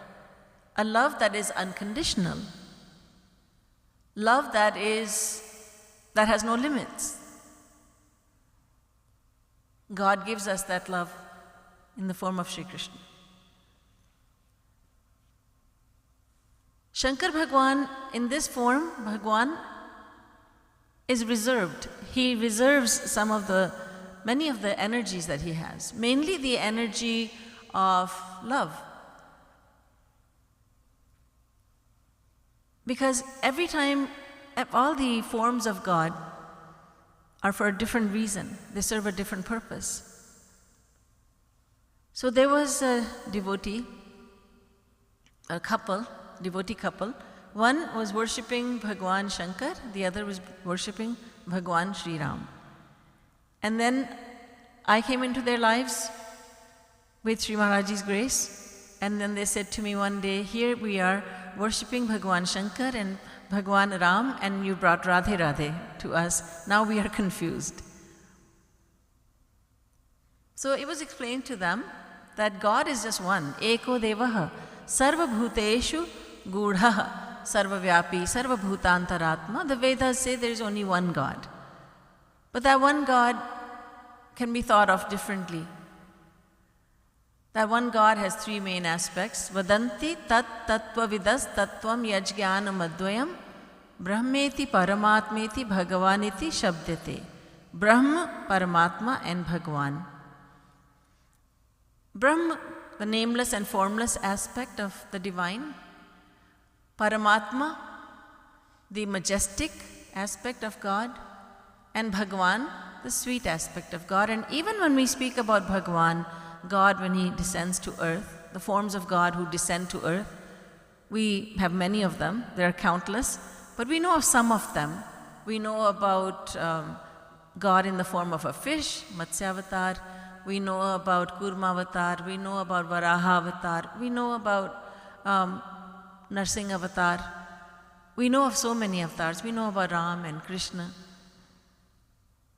A love that is unconditional. Love that has no limits. God gives us that love in the form of Shri Krishna. Shankar Bhagwan, in this form, Bhagwan is reserved. He reserves many of the energies that he has, mainly the energy of love. Because every time, all the forms of God are for a different reason. They serve a different purpose. So there was a devotee couple. One was worshipping Bhagwan Shankar, the other was worshipping Bhagwan Sri Ram. And then I came into their lives with Sri Maharaji's grace, and then they said to me one day, here we are worshipping Bhagwan Shankar and Bhagwan Ram, and you brought Radhe Radhe to us. Now we are confused. So it was explained to them that God is just one. Eko devaha sarva bhuteshu gudha sarva vyapi sarva bhutantaratma. The Vedas say there is only one God. But that one God can be thought of differently. That one God has three main aspects. Vadanti tat tattva vidas tattvam yajnanam advayam brahmeti paramatmeti bhagavaniti shabdete. Brahma, Paramatma and Bhagwan. Brahma, the nameless and formless aspect of the divine. Paramatma, the majestic aspect of God. And Bhagwan, the sweet aspect of God. And even when we speak about Bhagwan, God when he descends to earth, the forms of God who descend to earth, we have many of them, there are countless, but we know of some of them. We know about God in the form of a fish, Matsya Avatar. We know about Kurma Avatar. We know about Varaha Avatar. We know about Narsingh Avatar. We know of so many avatars. We know about Ram and Krishna.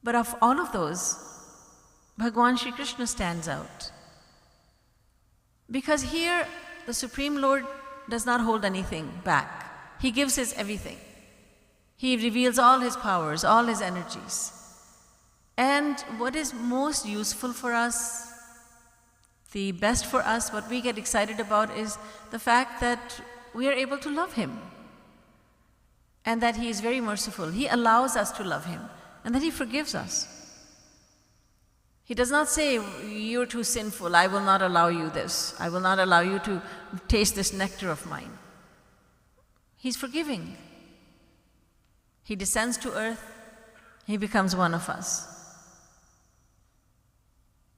But of all of those, Bhagwan Shri Krishna stands out. Because here, the Supreme Lord does not hold anything back. He gives his everything. He reveals all his powers, all his energies. And what is most useful for us, the best for us, what we get excited about is the fact that we are able to love him. And that he is very merciful. He allows us to love him. And that he forgives us. He does not say, you're too sinful, I will not allow you this. I will not allow you to taste this nectar of mine. He's forgiving. He descends to earth, he becomes one of us.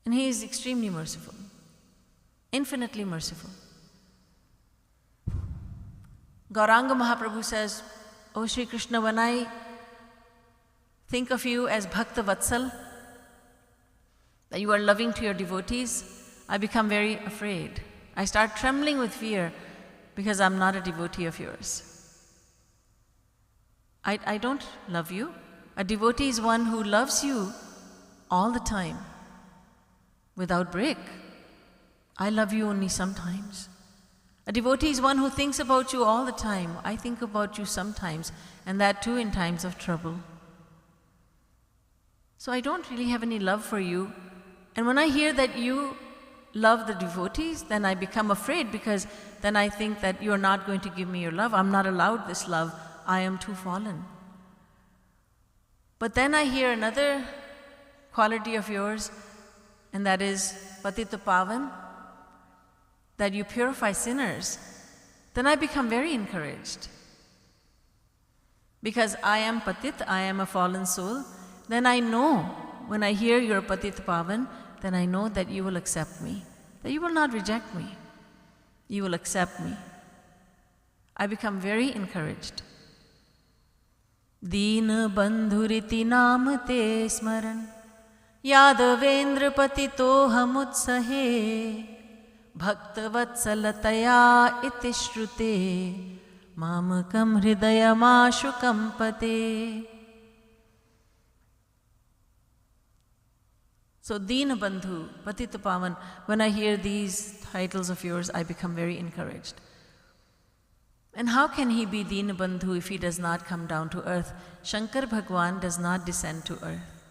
And he is extremely merciful, infinitely merciful. Gauranga Mahaprabhu says, "Oh Shri Krishna, when I think of you as Bhakta Vatsal, that you are loving to your devotees, I become very afraid. I start trembling with fear because I'm not a devotee of yours. I don't love you. A devotee is one who loves you all the time, without break. I love you only sometimes. A devotee is one who thinks about you all the time. I think about you sometimes, and that too in times of trouble. So I don't really have any love for you. And when I hear that you love the devotees, then I become afraid, because then I think that you are not going to give me your love. I'm not allowed this love. I am too fallen. But then I hear another quality of yours, and that is Patita Pavan, that you purify sinners. Then I become very encouraged. Because I am Patit, I am a fallen soul, then I know, when I hear your Patita Pavan, then I know that you will accept me, that you will not reject me. You will accept me. I become very encouraged. Deen bandhuriti naam te smaran, Yadavendra patitoham utsahe, Bhakta vatsalataya iti shrute, Mamakam hridayamashu kampate. So, Dina Bandhu, Patita Pavan, when I hear these titles of yours, I become very encouraged. And how can he be Dina Bandhu if he does not come down to earth? Shankar Bhagwan does not descend to earth.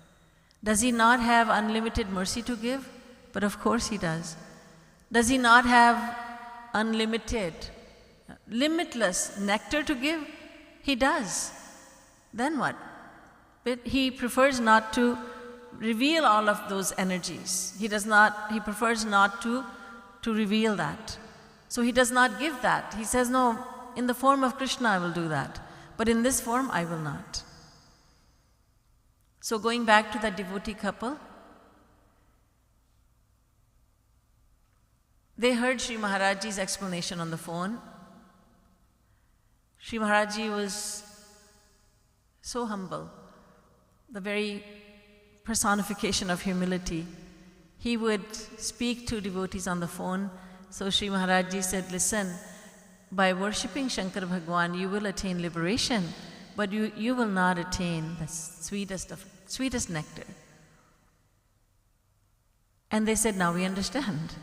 Does he not have unlimited mercy to give? But of course he does. Does he not have unlimited, limitless nectar to give? He does. Then what? But he prefers not to reveal all of those energies. He prefers not to reveal that. So he does not give that. He says, no, in the form of Krishna I will do that, but in this form I will not. So going back to that devotee couple, they heard Shri Maharajji's explanation on the phone. Shri Maharajji was so humble, the very personification of humility. He would speak to devotees on the phone. So Shri Maharajji said, listen, by worshipping Shankar Bhagwan, you will attain liberation, but you will not attain the sweetest nectar. And they said, now we understand.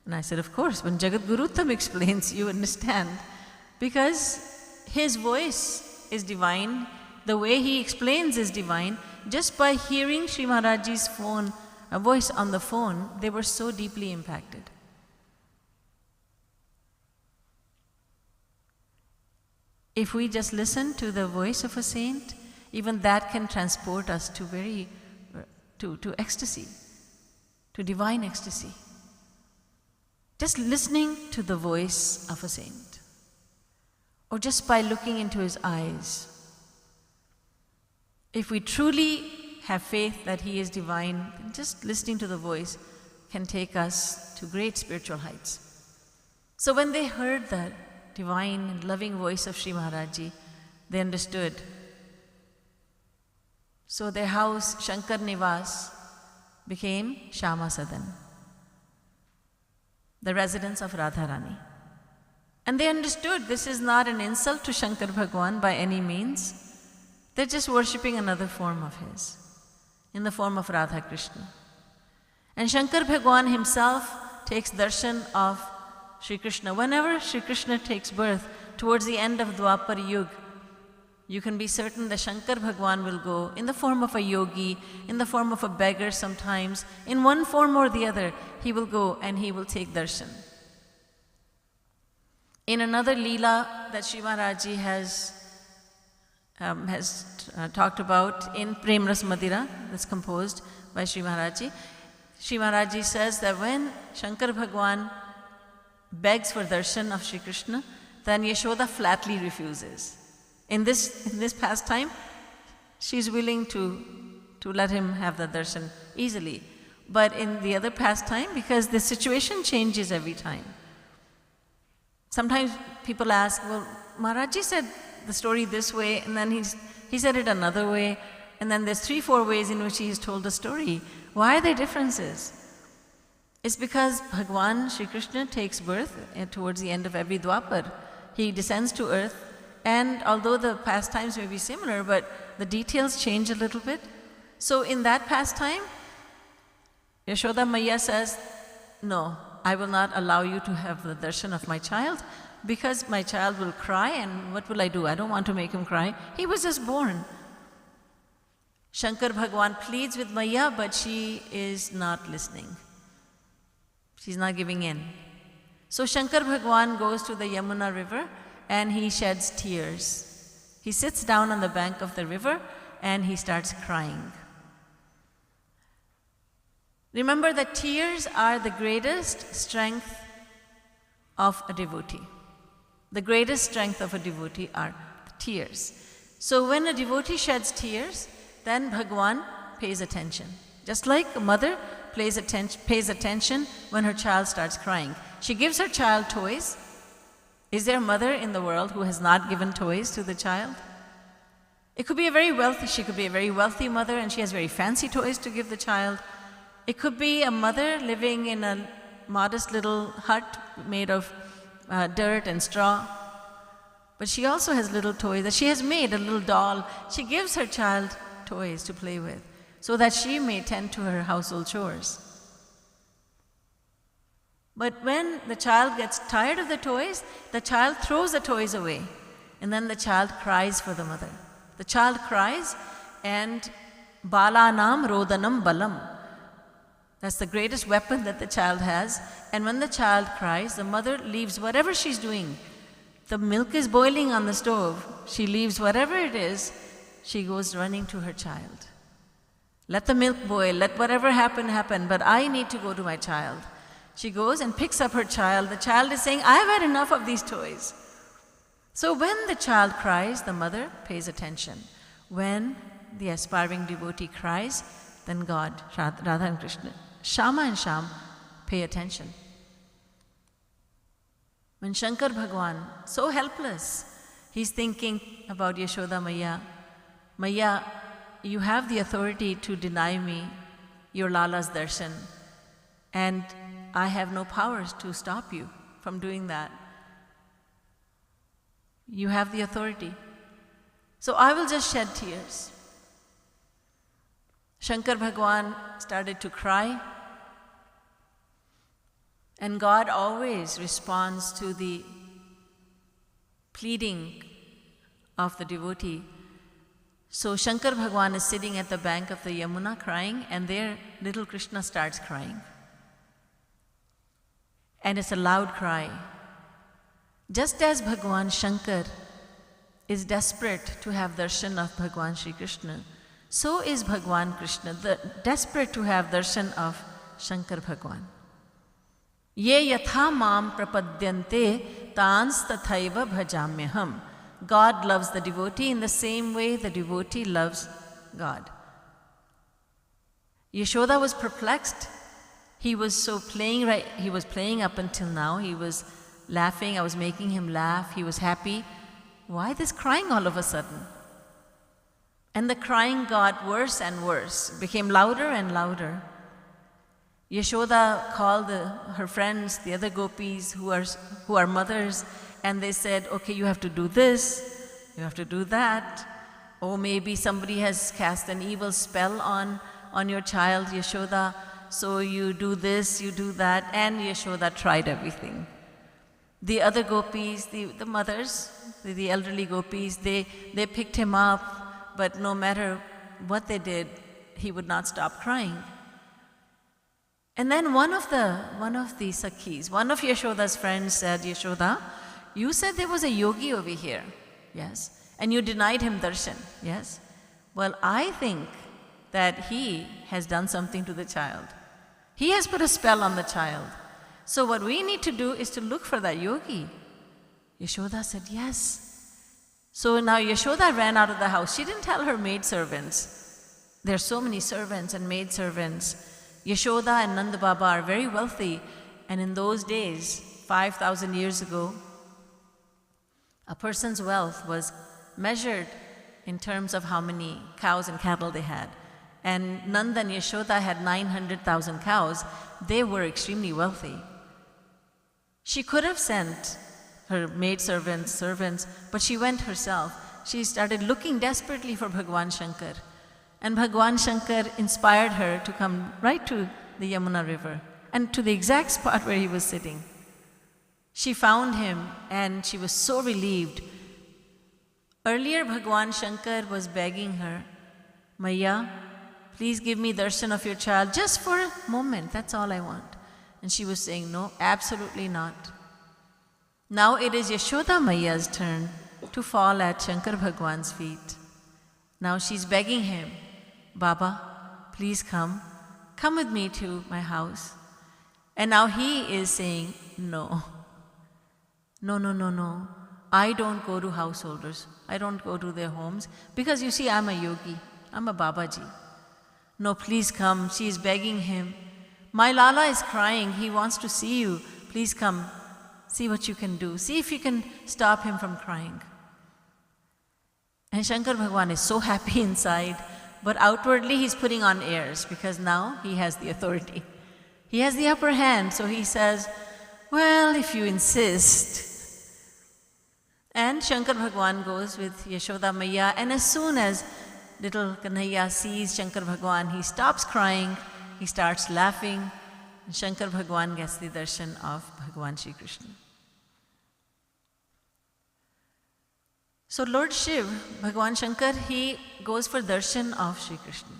And I said, of course, when Jagatguru explains, you understand. Because his voice is divine, the way he explains is divine. Just by hearing Shri Maharajji's voice on the phone, they were so deeply impacted. If we just listen to the voice of a saint, even that can transport us to ecstasy, to divine ecstasy. Just listening to the voice of a saint, or just by looking into his eyes. If we truly have faith that he is divine, then just listening to the voice can take us to great spiritual heights. So when they heard the divine and loving voice of Shri Maharajji, they understood. So their house, Shankar Nivas, became Shama Sadan, the residence of Radharani. And they understood this is not an insult to Shankar Bhagwan by any means. They're just worshipping another form of his, in the form of Radha Krishna. And Shankar Bhagwan himself takes darshan of Shri Krishna. Whenever Shri Krishna takes birth, towards the end of Dwapar Yuga, you can be certain that Shankar Bhagwan will go in the form of a yogi, in the form of a beggar sometimes, in one form or the other, he will go and he will take darshan. In another Leela that Shri Maharajji has talked about in Prem Ras Madira, that's composed by Shri Maharajji, Shri Maharajji says that when Shankar Bhagwan begs for darshan of Shri Krishna, then Yashoda flatly refuses. In this pastime, she's willing to let him have the darshan easily. But in the other pastime, because the situation changes every time. Sometimes people ask, well, Maharaji said the story this way, and then he said it another way, and then there's 3-4 ways in which he has told the story. Why are there differences? It's because Bhagwan Shri Krishna takes birth towards the end of every Dwapar. He descends to earth, and although the pastimes may be similar, but the details change a little bit. So in that pastime, Yashoda Maiya says, no, I will not allow you to have the darshan of my child, because my child will cry, and what will I do? I don't want to make him cry. He was just born. Shankar Bhagwan pleads with Maiya, but she is not listening. She's not giving in. So Shankar Bhagwan goes to the Yamuna river and he sheds tears. He sits down on the bank of the river and he starts crying. Remember that tears are the greatest strength of a devotee. The greatest strength of a devotee are the tears. So when a devotee sheds tears, then Bhagwan pays attention. Just like a mother pays attention when her child starts crying. She gives her child toys. Is there a mother in the world who has not given toys to the child? She could be a very wealthy mother and she has very fancy toys to give the child. It could be a mother living in a modest little hut made of dirt and straw. But she also has little toys that she has made, a little doll. She gives her child toys to play with so that she may tend to her household chores. But when the child gets tired of the toys, the child throws the toys away, and then the child cries for the mother. The child cries, and balanam rodanam balam. That's the greatest weapon that the child has. And when the child cries, the mother leaves whatever she's doing. The milk is boiling on the stove. She leaves whatever it is. She goes running to her child. Let the milk boil, let whatever happen, but I need to go to my child. She goes and picks up her child. The child is saying, I've had enough of these toys. So when the child cries, the mother pays attention. When the aspiring devotee cries, then God, Radha and Krishna, Shama and Sham, pay attention. When Shankar Bhagwan, so helpless, he's thinking about Yashoda Maiya. Maiya, you have the authority to deny me your Lala's darshan, and I have no powers to stop you from doing that. You have the authority. So I will just shed tears. Shankar Bhagwan started to cry, and God always responds to the pleading of the devotee. So Shankar Bhagwan is sitting at the bank of the Yamuna crying, and there little Krishna starts crying. And it's a loud cry. Just as Bhagwan Shankar is desperate to have darshan of Bhagwan Shri Krishna, so is Bhagwan Krishna desperate to have darshan of Shankar Bhagwan. Ye yatha mam prapadyante tans tathaiva bhajamyaham. God loves the devotee in the same way the devotee loves God. Yashoda was perplexed. He was playing up until now. He was laughing. I was making him laugh. He was happy. Why this crying all of a sudden? And the crying got worse and worse, became louder and louder. Yashoda called her friends, the other gopis who are mothers, and they said, okay, you have to do this, you have to do that. Or maybe somebody has cast an evil spell on your child, Yashoda, so you do this, you do that, and Yashoda tried everything. The other gopis, the mothers, the elderly gopis, they picked him up, but no matter what they did, he would not stop crying. And then one of the Sakhis, one of Yashoda's friends said, Yashoda, you said there was a yogi over here, yes, and you denied him darshan, yes? Well, I think that he has done something to the child. He has put a spell on the child. So what we need to do is to look for that yogi. Yashoda said, yes. So now Yashoda ran out of the house. She didn't tell her maidservants. There are so many servants and maidservants. Yashoda and Nanda Baba are very wealthy, and in those days, 5,000 years ago, A person's wealth was measured in terms of how many cows and cattle they had. And Nanda and Yashoda had 900,000 cows. They were extremely wealthy. She could have sent her servants, but she went herself. She started looking desperately for Bhagwan Shankar. And Bhagwan Shankar inspired her to come right to the Yamuna river and to the exact spot where he was sitting. She found him and she was so relieved. Earlier, Bhagwan Shankar was begging her, Maya, please give me darshan of your child just for a moment, that's all I want. And she was saying, no, absolutely not. Now it is Yashoda Maya's turn to fall at Shankar Bhagwan's feet. Now she's begging him, Baba, please come with me to my house. And now he is saying, no. I don't go to householders. I don't go to their homes because you see, I'm a yogi. I'm a Babaji. No, please come. She is begging him. My Lala is crying. He wants to see you. Please come. See what you can do. See if you can stop him from crying. And Shankar Bhagwan is so happy inside, but outwardly he's putting on airs because now he has the authority. He has the upper hand, so he says, well, if you insist. And Shankar Bhagwan goes with Yashoda Maya, and as soon as little Kanhaiya sees Shankar Bhagwan, he stops crying, he starts laughing, and Shankar Bhagwan gets the darshan of Bhagwan Shri Krishna. So Lord Shiv, Bhagwan Shankar, he goes for darshan of Shri Krishna.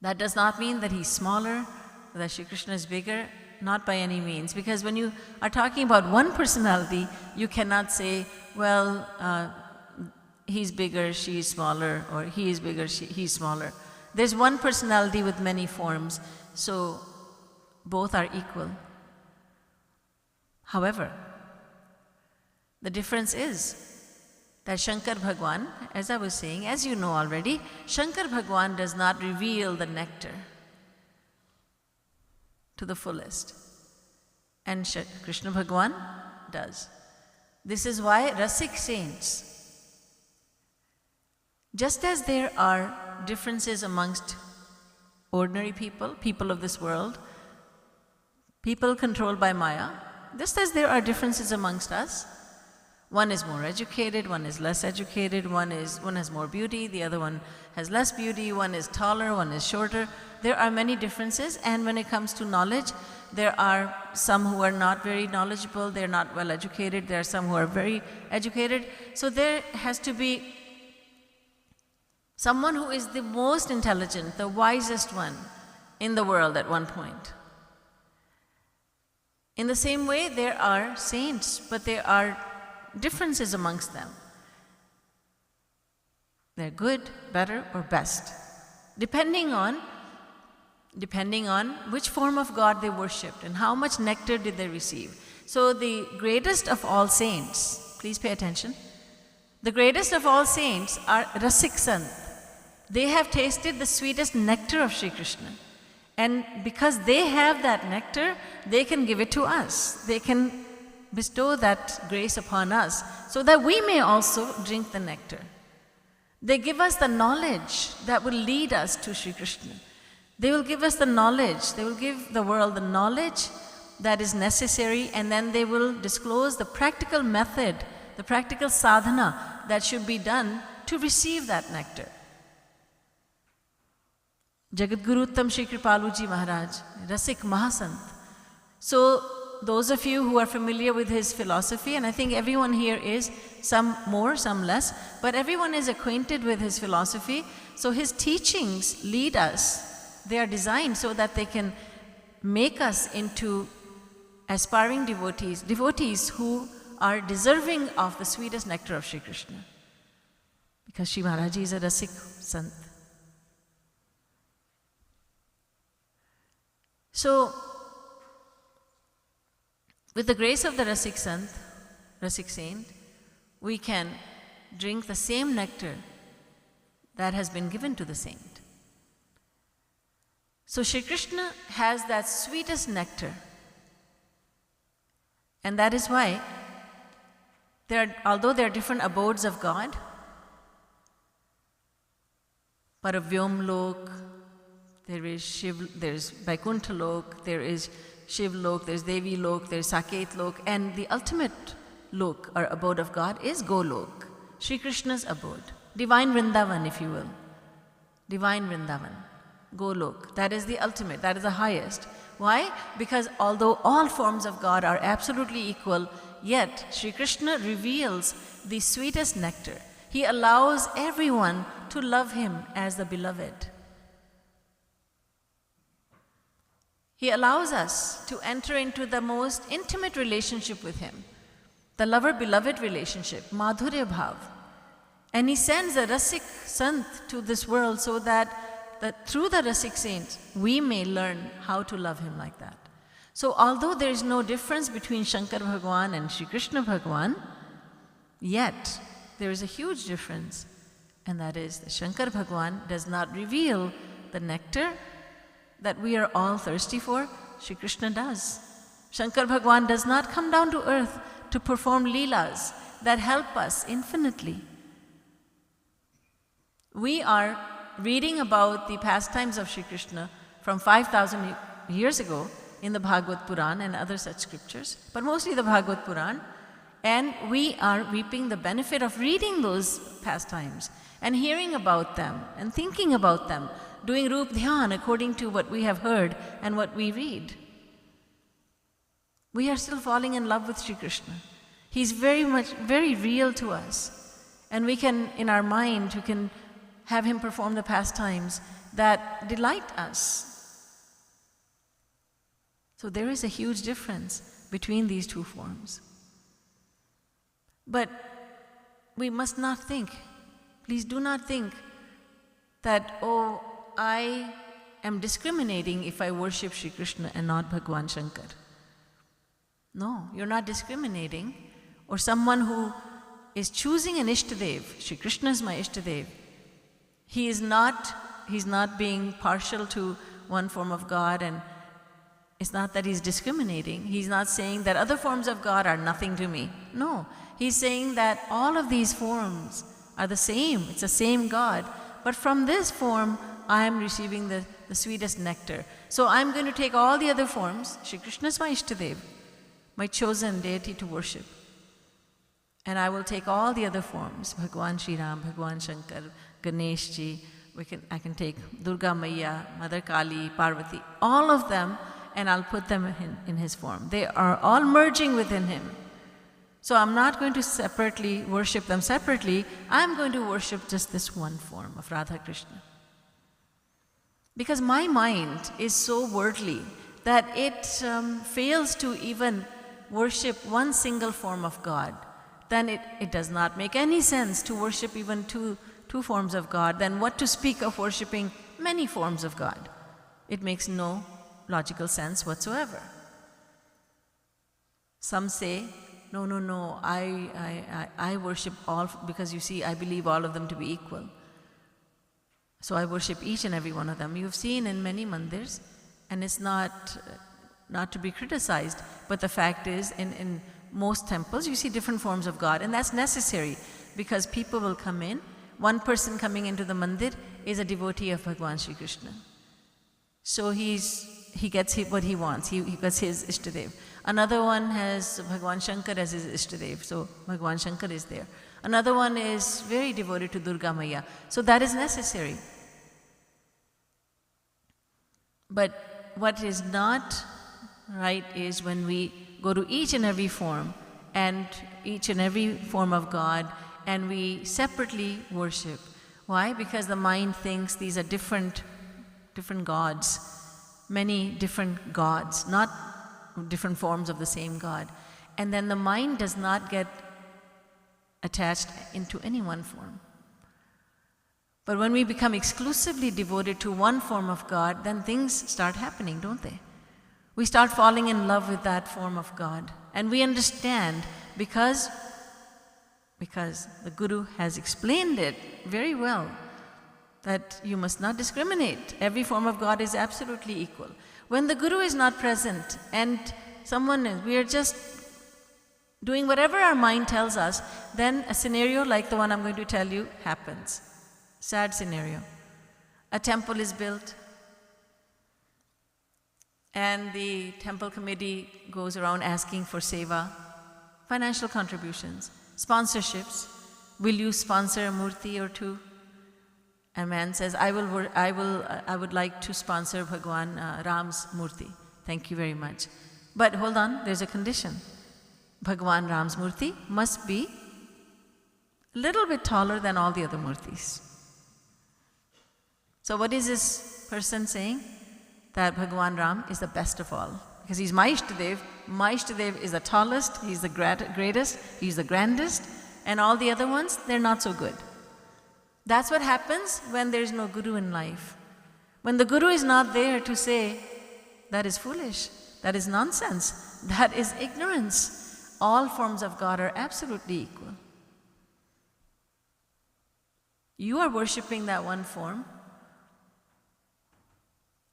That does not mean that he's smaller, that Shri Krishna is bigger, not by any means. Because when you are talking about one personality, you cannot say, well, he's bigger, she's smaller, or he is bigger, he's smaller. There's one personality with many forms, so both are equal. However, the difference is that Shankar Bhagwan, as I was saying, as you know already, Shankar Bhagwan does not reveal the nectar to the fullest. And Krishna Bhagwan does. This is why Rasik saints, just as there are differences amongst ordinary people, people of this world, people controlled by Maya, just as there are differences amongst us, one is more educated, one is less educated, one has more beauty, the other one has less beauty, one is taller, one is shorter. There are many differences, and when it comes to knowledge, there are some who are not very knowledgeable, they're not well educated, there are some who are very educated. So there has to be someone who is the most intelligent, the wisest one in the world at one point. In the same way, there are saints, but there are differences amongst them. They're good, better, or best, depending on which form of God they worshipped and how much nectar did they receive. So the greatest of all saints, please pay attention, the greatest of all saints are Rasik Sant. They have tasted the sweetest nectar of Shri Krishna. And because they have that nectar, they can give it to us. They can bestow that grace upon us so that we may also drink the nectar. They give us the knowledge that will lead us to Shri Krishna. They will give us the knowledge, they will give the world the knowledge that is necessary, and then they will disclose the practical method, the practical sadhana that should be done to receive that nectar. Jagatguru Uttam Shri Kripalu Ji Maharaj, Rasik Mahasant. So those of you who are familiar with his philosophy, and I think everyone here is, some more, some less, but everyone is acquainted with his philosophy. So his teachings lead us. They are designed so that they can make us into aspiring devotees, devotees who are deserving of the sweetest nectar of Shri Krishna. Because Shri Maharaj is a Rasik Sant. So, with the grace of the Rasik Sant, Rasik Saint, we can drink the same nectar that has been given to the saint. So Shri Krishna has that sweetest nectar. And that is why although there are different abodes of God, Paravyom Lok, there is Shiv, there's Vaikuntha Lok, there is Shiv Lok, there's Devi Lok, there's Saket Lok, and the ultimate Lok or abode of God is Golok, Shri Krishna's abode, divine Vrindavan, if you will. Divine Vrindavan, Golok, that is the ultimate, that is the highest. Why? Because although all forms of God are absolutely equal, yet Shri Krishna reveals the sweetest nectar. He allows everyone to love him as the beloved. He allows us to enter into the most intimate relationship with him, the lover-beloved relationship, Madhurya Bhav. And he sends a Rasik Sant to this world so that through the Rasik Saints, we may learn how to love him like that. So although there is no difference between Shankar Bhagwan and Shri Krishna Bhagwan, yet there is a huge difference, and that is that Shankar Bhagwan does not reveal the nectar that we are all thirsty for. Shri Krishna does. Shankar Bhagwan does not come down to earth to perform leelas that help us infinitely. We are reading about the pastimes of Shri Krishna from 5,000 years ago in the Bhagavad Puran and other such scriptures, but mostly the Bhagavad Puran, and we are reaping the benefit of reading those pastimes and hearing about them and thinking about them, doing Rup Dhyan according to what we have heard and what we read. We are still falling in love with Shri Krishna. He's very real to us, and we can, in our mind, we can have him perform the pastimes that delight us. So there is a huge difference between these two forms. But we must not think, please do not think that, oh, I am discriminating if I worship Shri Krishna and not Bhagwan Shankar. No, you're not discriminating. Or someone who is choosing an Ishtadev, Shri Krishna is my Ishtadev, he's not being partial to one form of God, and it's not that he's discriminating. He's not saying that other forms of God are nothing to me. No, he's saying that all of these forms are the same. It's the same God. But from this form, I am receiving the sweetest nectar. So I'm going to take all the other forms. Shri Krishna is my Ishtadev, my chosen deity to worship. And I will take all the other forms, Bhagwan Shri Ram, Bhagwan Shankar, Ganesh Ji, I can take Durga Maiya, Mother Kali, Parvati, all of them, and I'll put them in his form. They are all merging within him. So I'm not going to separately worship them separately. I'm going to worship just this one form of Radha Krishna. Because my mind is so worldly that it fails to even worship one single form of God. Then it does not make any sense to worship even two forms of God. Then what to speak of worshiping many forms of God? It makes no logical sense whatsoever. Some say, no, I worship all, because you see, I believe all of them to be equal. So I worship each and every one of them. You've seen in many mandirs, and it's not to be criticized, but the fact is, in most temples, you see different forms of God, and that's necessary, because people will come in. One person coming into the mandir is a devotee of Bhagwan Shri Krishna. So he gets what he wants. He gets his Ishtadev. Another one has Bhagwan Shankar as his Ishtadev, so Bhagwan Shankar is there. Another one is very devoted to Durga Maiya. So that is necessary. But what is not right is when we go to each and every form and each and every form of God, and we separately worship. Why? Because the mind thinks these are different gods, many different gods, not different forms of the same God. And then the mind does not get attached into any one form. But when we become exclusively devoted to one form of God, then things start happening, don't they? We start falling in love with that form of God. And we understand because the Guru has explained it very well, that you must not discriminate. Every form of God is absolutely equal. When the Guru is not present and someone is, we are just doing whatever our mind tells us, then a scenario like the one I'm going to tell you happens. Sad scenario. A temple is built, and the temple committee goes around asking for seva, financial contributions, sponsorships. Will you sponsor a murti or two? A man says, I would like to sponsor Bhagwan Ram's murti. Thank you very much. But hold on, there's a condition. Bhagwan Ram's murti must be a little bit taller than all the other murtis. So what is this person saying? That Bhagwan Ram is the best of all. Because he's my Ishtadev. My Ishtadev is the tallest, he's the greatest, he's the grandest, and all the other ones, they're not so good. That's what happens when there's no guru in life. When the guru is not there to say, that is foolish, that is nonsense, that is ignorance. All forms of God are absolutely equal. You are worshipping that one form,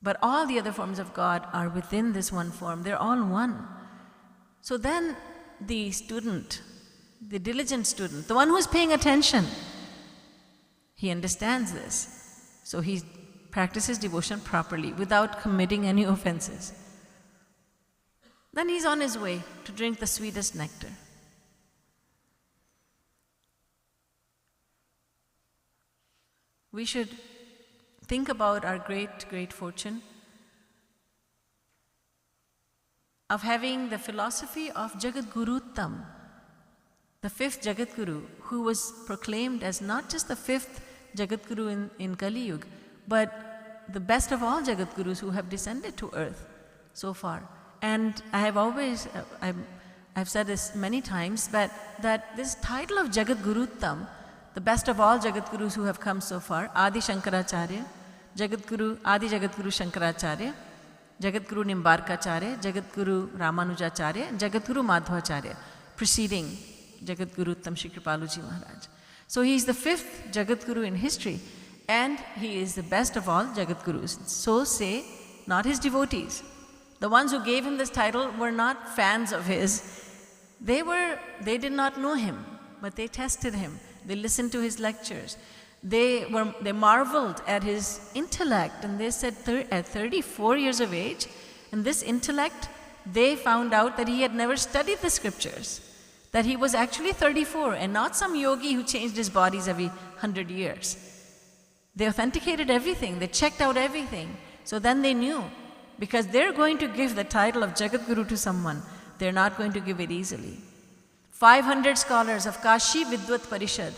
but all the other forms of God are within this one form. They're all one. So then the student, the diligent student, the one who is paying attention, he understands this. So he practices devotion properly without committing any offenses. Then he's on his way to drink the sweetest nectar. We should think about our great fortune of having the philosophy of Jagatguru, the fifth Jagatguru, who was proclaimed as not just the fifth Jagatguru in Kali Yuga, but the best of all Jagatgurus who have descended to earth so far. And I have always, I've said this many times, that this title of Jagatguru, the best of all Jagatgurus who have come so far, Adi Shankaracharya, Adi Jagatguru Shankaracharya, Jagatguru Nimbarkacharya, Jagatguru Ramanujacharya, and Jagatguru Madhvacharya, preceding Jagatguru Shri Kripalu Ji Maharaj. So he is the fifth Jagatguru in history, and he is the best of all Jagatgurus. So say not his devotees. The ones who gave him this title were not fans of his. They did not know him, but they tested him. They listened to his lectures. They marveled at his intellect, and they said at 34 years of age, and this intellect, they found out that he had never studied the scriptures, that he was actually 34 and not some yogi who changed his bodies every 100 years. They authenticated everything, they checked out everything. So then they knew, because they're going to give the title of Jagatguru to someone, they're not going to give it easily. 500 scholars of Kashi Vidvat Parishad,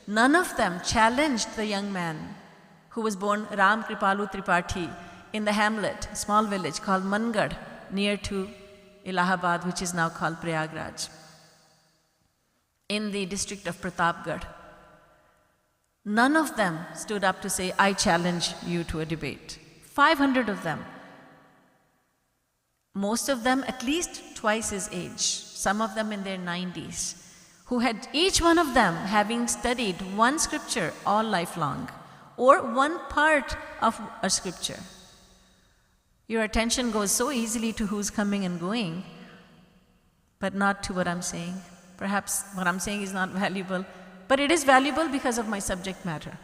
none of them challenged the young man who was born Ram Kripalu Tripathi in the hamlet, a small village called Mangad, near to Allahabad, which is now called Prayagraj, in the district of Pratapgarh. None of them stood up to say, I challenge you to a debate. 500 of them. Most of them at least twice his age, some of them in their 90s, who had each one of them having studied one scripture all life long, or one part of a scripture. Your attention goes so easily to who's coming and going, but not to what I'm saying. Perhaps what I'm saying is not valuable, but it is valuable because of my subject matter.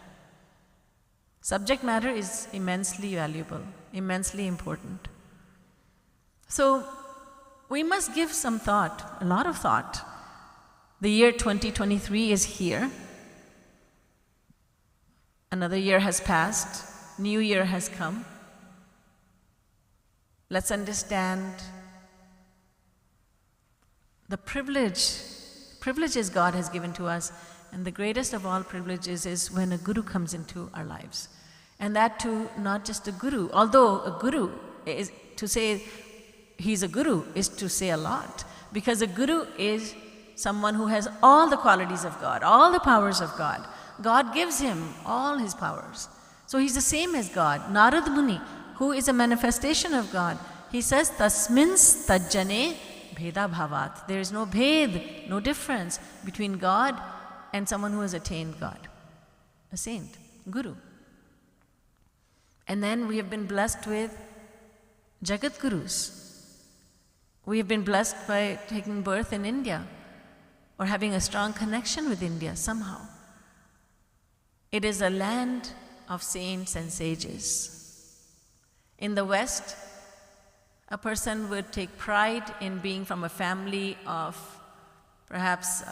Subject matter is immensely valuable, immensely important. So we must give some thought, a lot of thought. The year 2023 is here. Another year has passed. New year has come. Let's understand the privileges God has given to us, and the greatest of all privileges is when a guru comes into our lives. And that too, not just a guru, although a guru is to say he's a guru is to say a lot, because a guru is someone who has all the qualities of God, all the powers of God. God gives him all his powers. So he's the same as God. Narad Muni, who is a manifestation of God, he says, Tasmins tajjane bheda bhavat. There is no bhed, no difference between God and someone who has attained God, a saint, guru. And then we have been blessed with Jagatgurus. We have been blessed by taking birth in India. or having a strong connection with India somehow. It is a land of saints and sages. In the West, a person would take pride in being from a family of perhaps,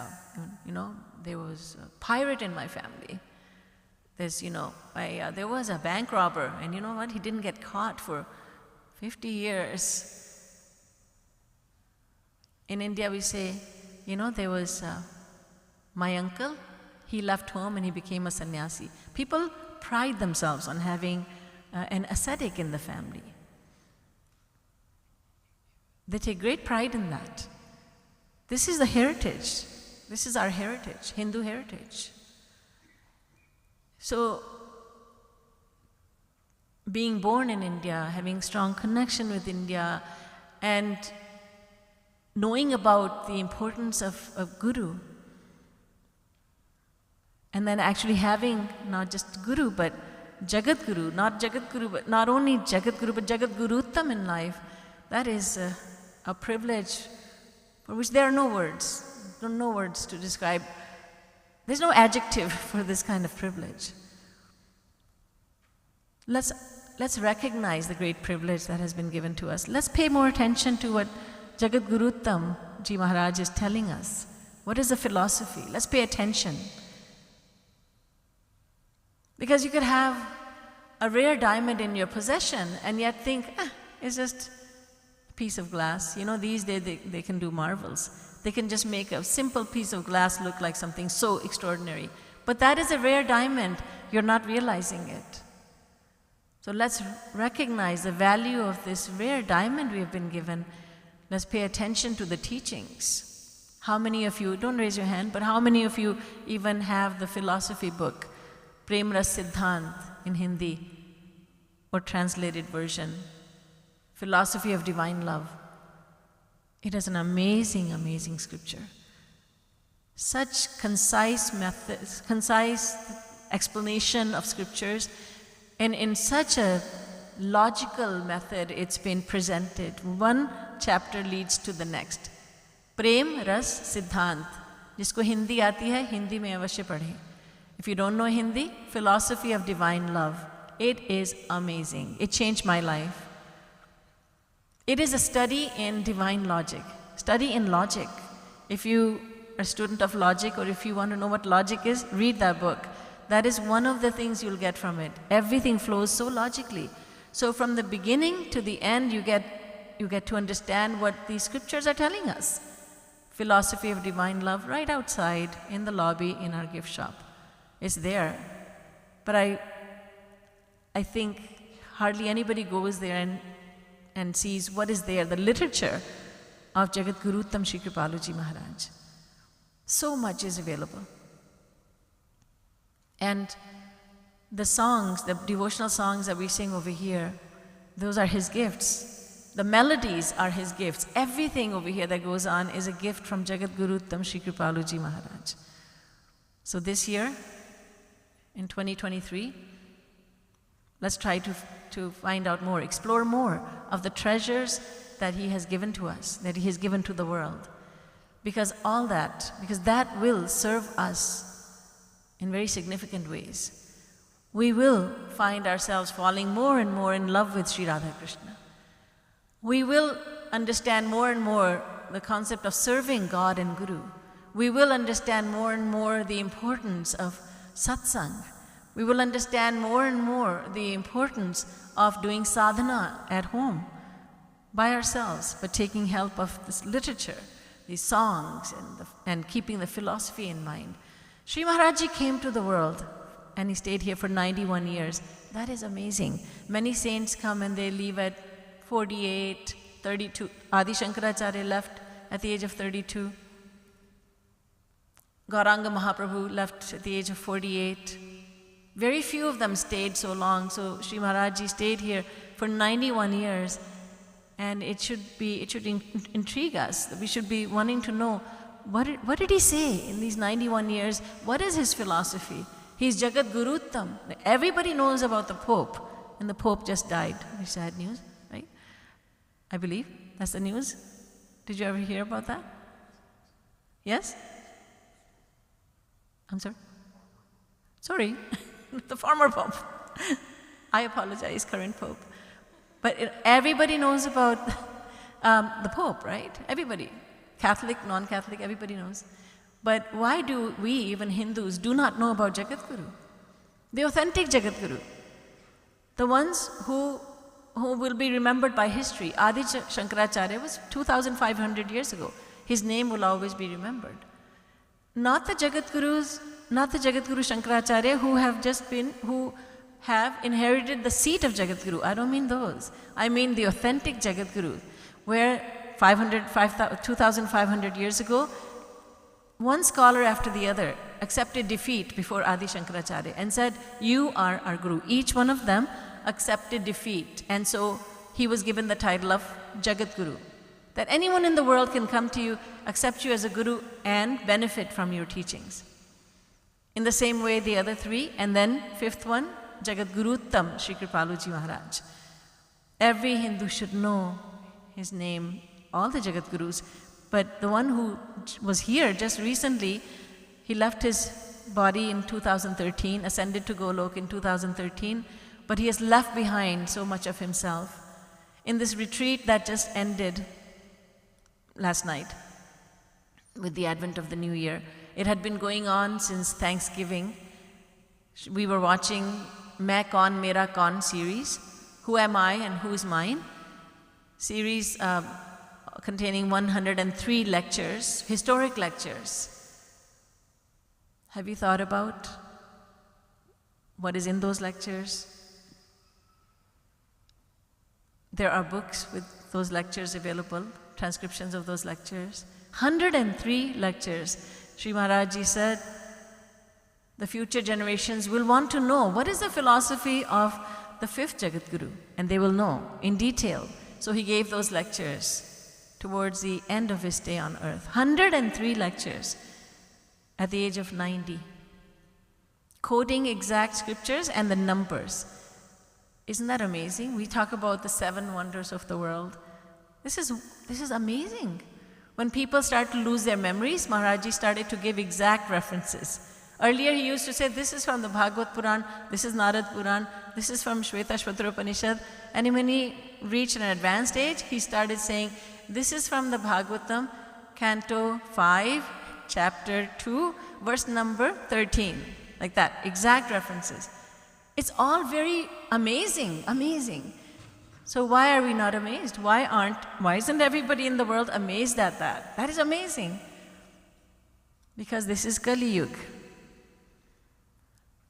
there was a pirate in my family. There was a bank robber, and you know what? He didn't get caught for 50 years. In India, we say, there was my uncle, he left home and he became a sannyasi. People pride themselves on having an ascetic in the family. They take great pride in that. This is the heritage. This is our heritage, Hindu heritage. So, being born in India, having strong connection with India, and knowing about the importance of Guru, and then actually having not just Guru, but Jagatguru, not only Jagatguru, but Jagatguruttam in life, that is a privilege for which there are no words. There are no words to describe. There's no adjective for this kind of privilege. Let's recognize the great privilege that has been given to us. Let's pay more attention to what Jagatguruttam Ji Maharaj is telling us. What is the philosophy? Let's pay attention. Because you could have a rare diamond in your possession and yet think, it's just a piece of glass. These days they can do marvels. They can just make a simple piece of glass look like something so extraordinary. But that is a rare diamond. You're not realizing it. So let's recognize the value of this rare diamond we have been given. Let's pay attention to the teachings. How many of you, don't raise your hand, but how many of you even have the philosophy book, Prem Ras Siddhant in Hindi, or translated version, Philosophy of Divine Love? It is an amazing, amazing scripture. Such concise methods, concise explanation of scriptures, and in such a logical method it's been presented. One chapter leads to the next. Prem Ras Siddhant. Jisko Hindi aati hai, Hindi mein avashya padhe. If you don't know Hindi, Philosophy of Divine Love. It is amazing. It changed my life. It is a study in divine logic. Study in logic. If you are a student of logic, or if you want to know what logic is, read that book. That is one of the things you'll get from it. Everything flows so logically. So from the beginning to the end, you get to understand what these scriptures are telling us. Philosophy of Divine Love, right outside in the lobby in our gift shop. It's there. But I think hardly anybody goes there and sees what is there, the literature of Jagatguruttam Shri Kripalu Ji Maharaj. So much is available. And the songs, the devotional songs that we sing over here, those are his gifts. The melodies are his gifts. Everything over here that goes on is a gift from Jagatguruttam Shri Kripalu Ji Maharaj. So this year, in 2023, let's try to find out more, explore more of the treasures that he has given to us, that he has given to the world. Because that will serve us in very significant ways. We will find ourselves falling more and more in love with Shri Radha Krishna. We will understand more and more the concept of serving God and Guru. We will understand more and more the importance of Satsang. We will understand more and more the importance of doing sadhana at home by ourselves, but taking help of this literature, these songs, and keeping the philosophy in mind. Shri Maharaj Ji came to the world and he stayed here for 91 years. That is amazing. Many saints come and they leave at 48, 32. Adi Shankaracharya left at the age of 32. Gauranga Mahaprabhu left at the age of 48. Very few of them stayed so long, so Shri Maharaj Ji stayed here for 91 years. And it should intrigue us. We should be wanting to know, what did he say in these 91 years? What is his philosophy? He's Jagatguruttam. Everybody knows about the Pope, and the Pope just died. Very sad news, right? I believe that's the news. Did you ever hear about that? Yes? I'm sorry? Sorry, the former Pope. I apologize, current Pope. But everybody knows about the Pope, right? Everybody. Catholic, non-Catholic, everybody knows. But why do we, even Hindus, do not know about Jagatguru? The authentic Jagatguru. The ones who will be remembered by history. Adi Shankaracharya was 2,500 years ago. His name will always be remembered. Not the Jagatgurus, not the Jagatguru Shankaracharya who have inherited the seat of Jagatguru. I don't mean those. I mean the authentic Jagatguru, where 2,500 years ago, one scholar after the other accepted defeat before Adi Shankaracharya and said, "You are our Guru." Each one of them accepted defeat. And so he was given the title of Jagatguru. That anyone in the world can come to you, accept you as a Guru, and benefit from your teachings. In the same way, the other three, and then fifth one, Jagatguru Shri Kripalu Ji Maharaj. Every Hindu should know his name, all the Jagatgurus, but the one who was here just recently, he left his body in 2013, ascended to Golok in 2013, but he has left behind so much of himself. In this retreat that just ended last night, with the advent of the new year, it had been going on since Thanksgiving. We were watching Main Kaun Mera Kaun series, Who Am I and Who Is Mine? Series containing 103 lectures, historic lectures. Have you thought about what is in those lectures? There are books with those lectures available, transcriptions of those lectures. 103 lectures. Shri Maharaj Ji said, the future generations will want to know what is the philosophy of the fifth Jagatguru, and they will know in detail. So he gave those lectures towards the end of his stay on earth. 103 lectures at the age of 90, quoting exact scriptures and the numbers. Isn't that amazing? We talk about the 7 wonders of the world. This is amazing. When people start to lose their memories, Maharaji started to give exact references. Earlier he used to say, this is from the Bhagavad Puran, this is Narad Puran, this is from Shvetashvatara Upanishad. And when he reached an advanced age, he started saying, this is from the Bhagavatam, Canto 5, Chapter 2, verse number 13. Like that, exact references. It's all very amazing, amazing. So why are we not amazed? Why isn't everybody in the world amazed at that? That is amazing. Because this is Kali Yuga.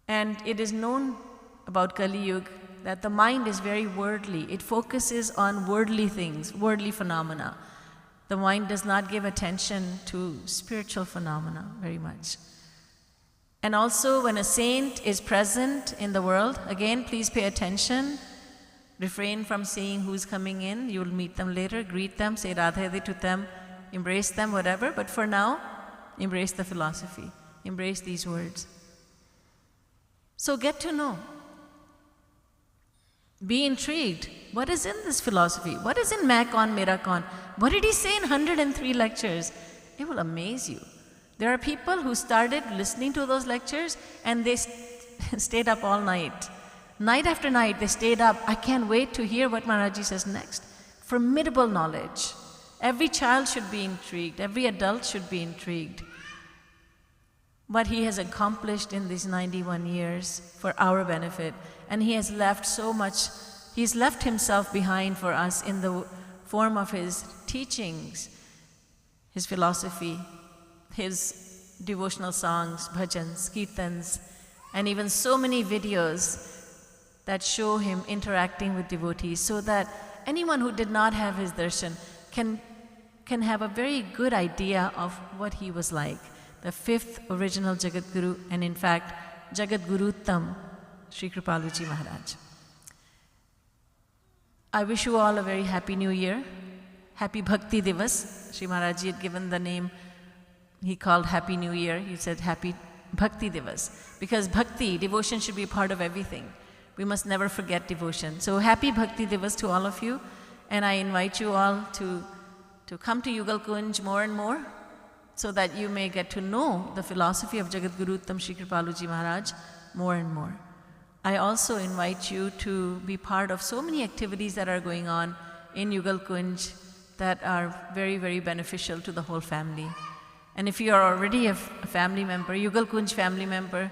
And it is known about Kali Yuga that the mind is very worldly. It focuses on worldly things, worldly phenomena. The mind does not give attention to spiritual phenomena very much. And also when a saint is present in the world, again, please pay attention. Refrain from seeing who's coming in. You'll meet them later, greet them, say Radha to them, embrace them, whatever. But for now, embrace the philosophy. Embrace these words. So get to know. Be intrigued. What is in this philosophy? What is in Main Kaun Mera Kaun? What did he say in 103 lectures? It will amaze you. There are people who started listening to those lectures and they stayed up all night. Night after night, they stayed up. I can't wait to hear what Maharaji says next. Formidable knowledge. Every child should be intrigued. Every adult should be intrigued. What he has accomplished in these 91 years for our benefit. And he has left so much. He's left himself behind for us in the form of his teachings, his philosophy, his devotional songs, bhajans, kirtans, and even so many videos that show him interacting with devotees so that anyone who did not have his darshan can have a very good idea of what he was like. The fifth original Jagatguru, and in fact, Jagatguru Shri Kripalu Ji Maharaj. I wish you all a very happy new year. Happy Bhakti Divas. Shri Maharaj Ji had given the name, he called Happy New Year. He said Happy Bhakti Divas. Because bhakti, devotion should be a part of everything. We must never forget devotion. So happy Bhakti Divas to all of you. And I invite you all to come to Yugal Kunj more and more. so that you may get to know the philosophy of Jagatguru Uttam Shri Kripalu Ji Maharaj more and more. I also invite you to be part of so many activities that are going on in Yugal Kunj that are very, very beneficial to the whole family. And if you are already a family member, Yugal Kunj family member,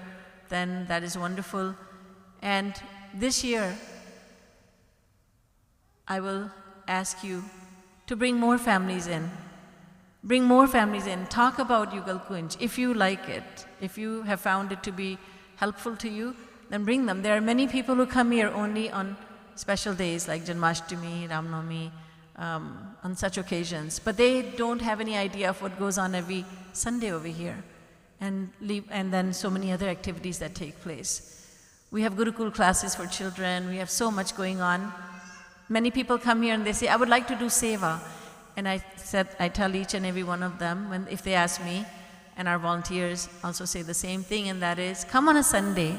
then that is wonderful. And this year, I will ask you to bring more families in. Bring more families in. Talk about Yugal Kunj if you like it. If you have found it to be helpful to you, then bring them. There are many people who come here only on special days like Janmashtami, Ramnavami, on such occasions. But they don't have any idea of what goes on every Sunday over here. And then so many other activities that take place. We have Gurukul classes for children. We have so much going on. Many people come here and they say, I would like to do seva. And I tell each and every one of them, if they ask me, and our volunteers also say the same thing, and that is, come on a Sunday.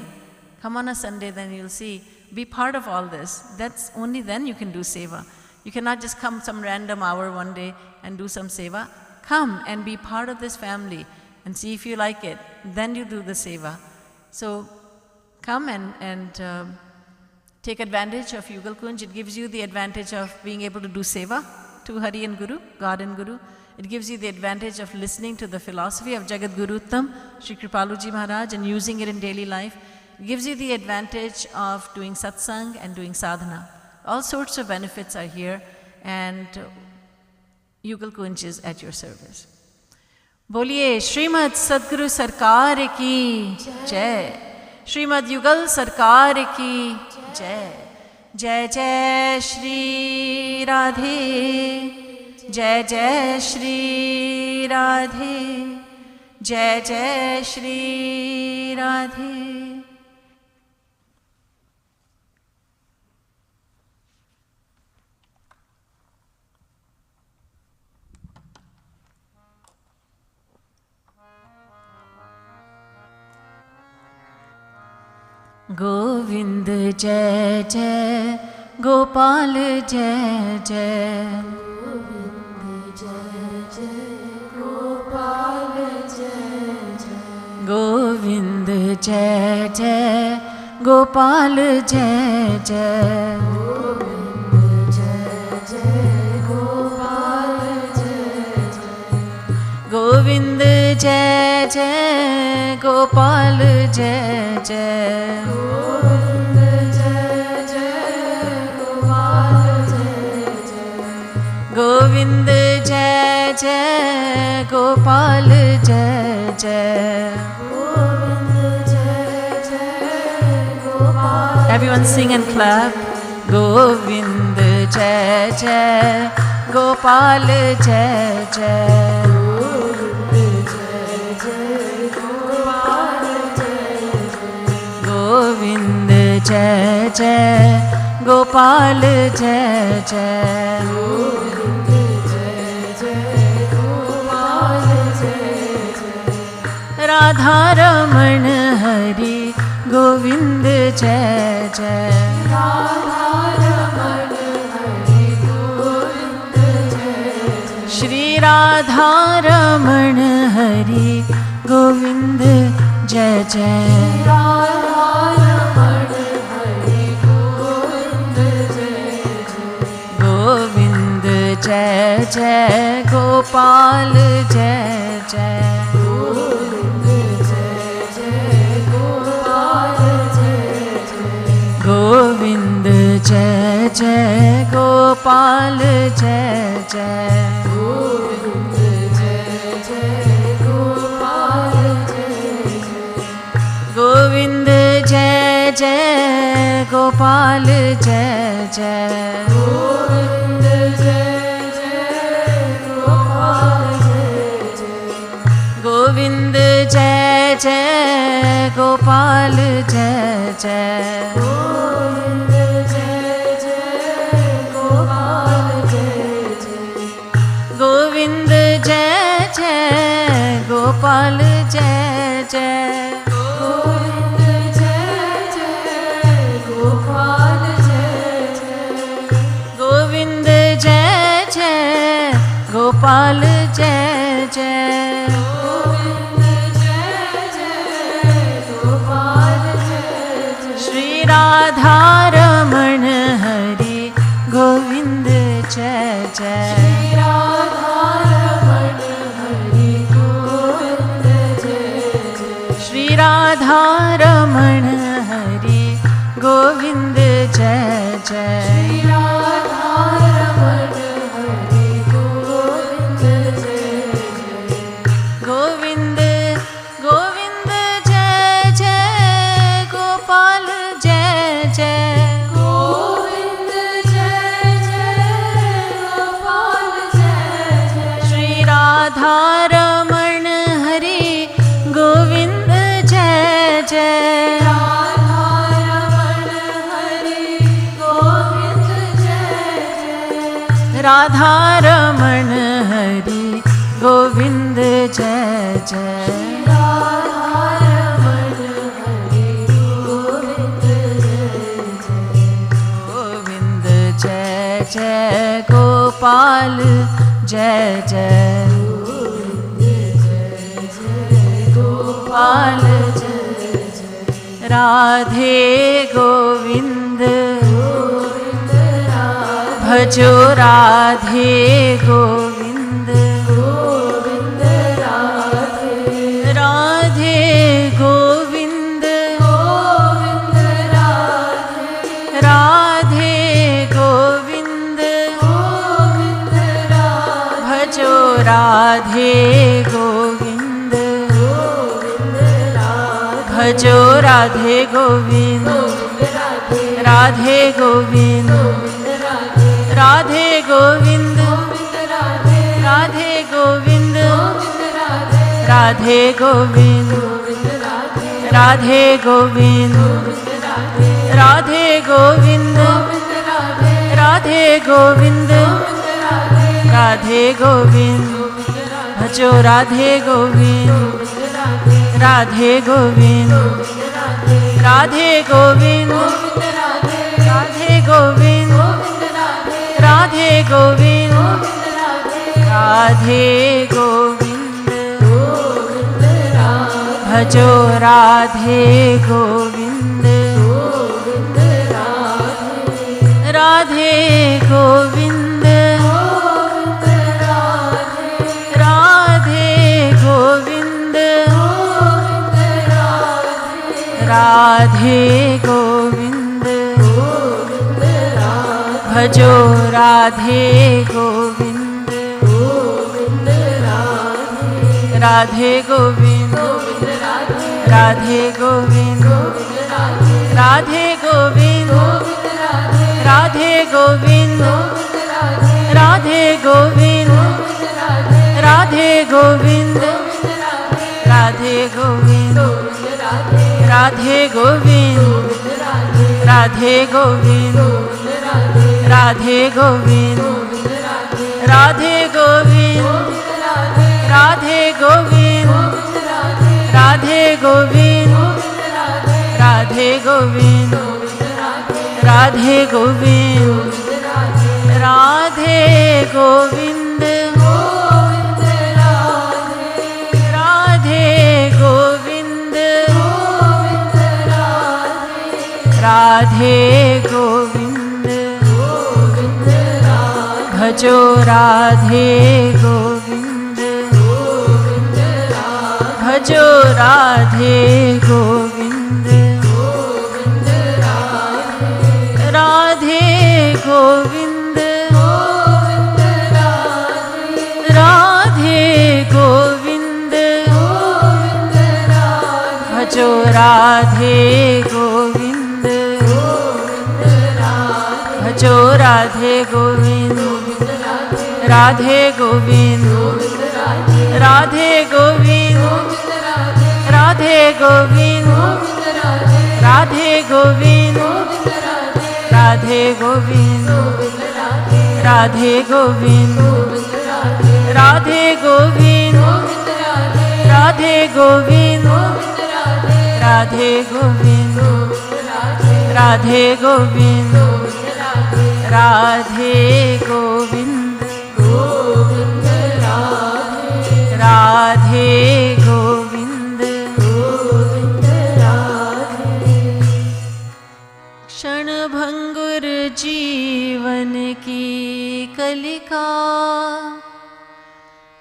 Come on a Sunday, then you'll see. Be part of all this. That's only then you can do seva. You cannot just come some random hour one day and do some seva. Come and be part of this family and see if you like it. Then you do the seva. So come and take advantage of Yugal Kunj. It gives you the advantage of being able to do seva to Hari and Guru, God and Guru. It gives you the advantage of listening to the philosophy of Jagatguru Uttam Shri Kripalu Ji Maharaj and using it in daily life. It gives you the advantage of doing satsang and doing sadhana. All sorts of benefits are here, and Yugal Kunj is at your service. Boliye Srimad Sadguru Sarkar ki Jai. Srimad Yugal Sarkar ki Jai. Jai Jai Shri Radhe. Jai Jai Shri Radhe. Jai Jai Shri Radhe. Govind Jai Jai, Gopal Jai Jai. Govind Jai Jai, Gopal Jai Jai. Govind Jai Jai, Gopal Jai Jai. Govind Jai Jai, Gopal Jai Jai. Govind Jai Jai, Gopal Jai Jai. Govind Jai Jai, Gopal Jai Jai. Govind Jai Jai, Gopal. Everyone sing and clap. Govind Jai Jai, Gopal Jai Jai. Govind Jai Jai, Gopal Jai Jai. Govind Jai Jai, Gopal Jai Jai. Radha Raman Hari Govind Jai Jai. Radha Raman Hari Govind Jai Jai. Shri Radha Raman Hari Govind Jai Jai. Radha Raman Hari Govind Jai Jai. Govind Jai Jai, Gopal Jai Jai. Govind Jai Jai, Gopal Jai Jai. Govind Jai Jai, Gopal Jai Jai. Govind Jai Jai, Gopal Jai Jai. Govind Jai Jai, Gopal Jai Jai. Govind Jai Jai, Gopal Jai Jai. Govind Jai Jai, Gopal Jai Jai. Govind Jai Jai, Gopal Jai Jai. Govind Jai Jai, Gopal Jai जय जय। श्री राधा रमण हरि गोविंद जय जय। श्री राधा रमण हरि गोविंद जय जय। गोविंद गोविंद जय जय गोपाल जय जय। गोविंद जय जय गोपाल जय जय। श्री राधा रमण हरि गोविंद जय जय। राधा रमण हरि गोविंद जय जय। गोविंद जय जय गोपाल जय जय। गोपाल जय जय। राधे गोविंद भजो राधे गोविंद। गोविंद राधे राधे गोविंद। गोविंद राधे राधे गोविंद। गोविंद राधे भजो राधे गोविंद। गोविंद राधे भजो राधे गोविंद। राधे गोविंद। राधे गोविंद। राधे गोविंद। राधे गोविंद। राधे गोविंद। राधे गोविंद। राधे गोविंद। राधे गोविंद। भजो राधे गोविंद। राधे गोविंद। राधे गोविंद। राधे गोविंद। राधे गोविंद। राधे गोविंद। भजो राधे गोविंद। राधे गोविंद। राधे गोविंद। राधे गोविंद। भजो राधे गोविंद। राधे गोविंद। राधे गोविंद। राधे गोविंद। राधे गोविंद। राधे गोविंद। राधे गोविंद। राधे गोविंद। राधे गोविंद। राधे गोविंद। राधे गोविंद। राधे गोविंद। राधे गोविंद। राधे गोविंद। राधे गोविंद। राधे गोविंद। राधे गोविंद। राधे गोविंद। राधे गोविंद। भजो राधे गोविंद। भजो राधे गोविंद। राधे गोविंद। राधे गोविंद। भजो राधे गोविंद। भजो राधे गोविंद। राधे गोविंद। राधे गोविंद। राधे गोविंद। राधे गोविंद। राधे गोविंद। राधे गोविंद। राधे गोविंद। राधे गोविंद। राधे गोविंद। राधे गोविंद। राधे गोविंद। गोविंद राधे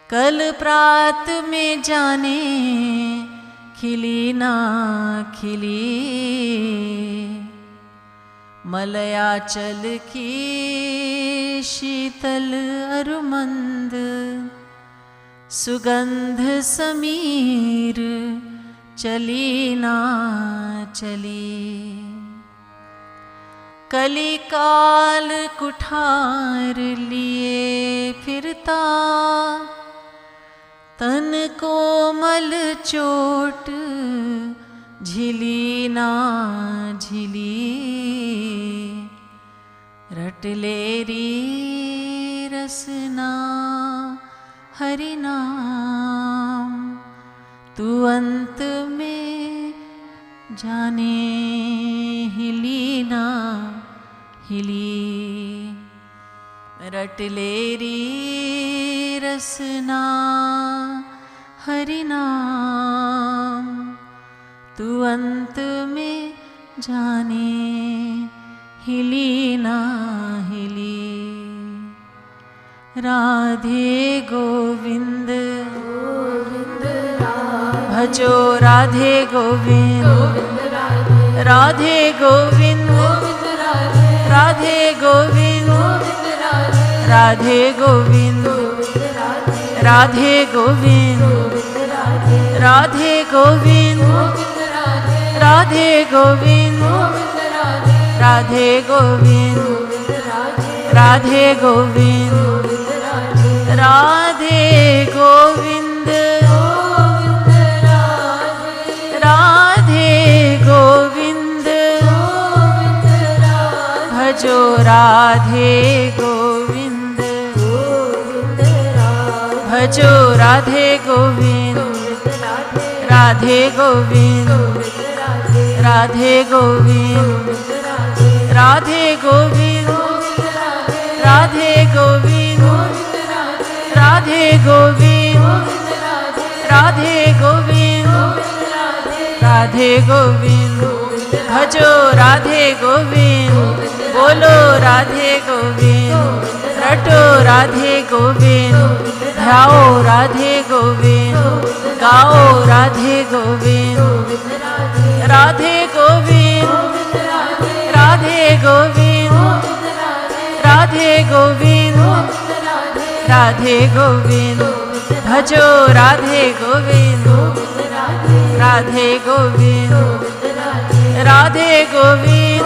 कल प्रात में जाने खिली ना खिली, मलयाचल की शीतल अरुमंद, सुगंध समीर चली ना चली। कलिकाल कुठार लिए फिरता, तन कोमल चोट झिली ना झिली। रट लेरी रसना हरि नाम, तू अंत में जाने हिली ना हिली। रट लेरी रसना हरि नाम, तू अंत में जाने हिली ना हिली। राधे गोविंद गोविंद भजो राधे गोविंद, राधे गोविंद राधे गोविंद, राधे गोविंद राधे गोविंद, राधे गोविंद राधे गोविंद, राधे गोविंद राधे गोविंद, राधे गोविंद राधे गोविंद, भजो राधे गोविंद, भजो राधे गोविंद, राधे गोविंद राधे गोविंद, राधे गोविंद राधे गोविंद, राधे गोविंद राधे गोविंद, राधे गोविंद, भजो राधे गोविंद, बोलो राधे गोविंद, रटो राधे गोविंद, ध्याओ राधे गोविंद, गाओ राधे गोविंद, राधे गोविंद राधे गोविंद, राधे गोविंद राधे गोविंद, भजो राधे गोविंद, राधे गोविंद, राधे गोविंद,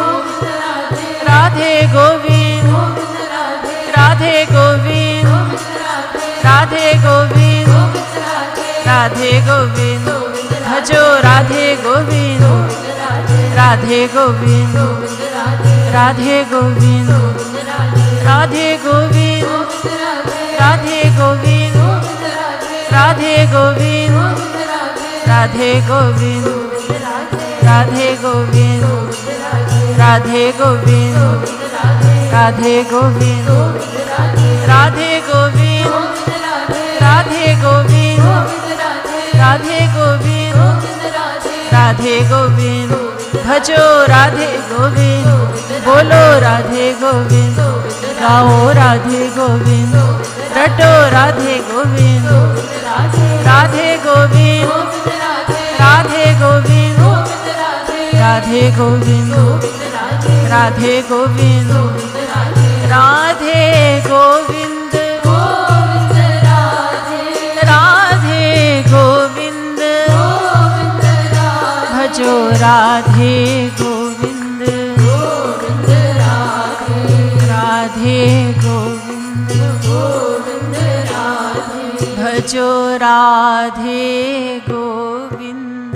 राधे गोविंद, राधे गोविंद, राधे गोविंद, राधे गोविंद, भजो राधे गोविंद, राधे गोविंद, राधे गोविंद, राधे गोविंद, राधे गोविंद, राधे गोविंद, राधे गोविंद, राधे गोविंद, राधे गोविंद, राधे गोविंद, राधे गोविंद, राधे गोविंद, राधे गोविंद, राधे गोविंद, भजो राधे गोविंद, बोलो राधे गोविंद, गाओ राधे गोविंद, रटो राधे गोविंद, राधे गोविंद, राधे गोविंद, राधे गोविंद, राधे गोविंद, राधे गोविंद, राधे गोविंद, भजो राधे गोविंद, राधे गोविंद, भजो राधे गोविंद,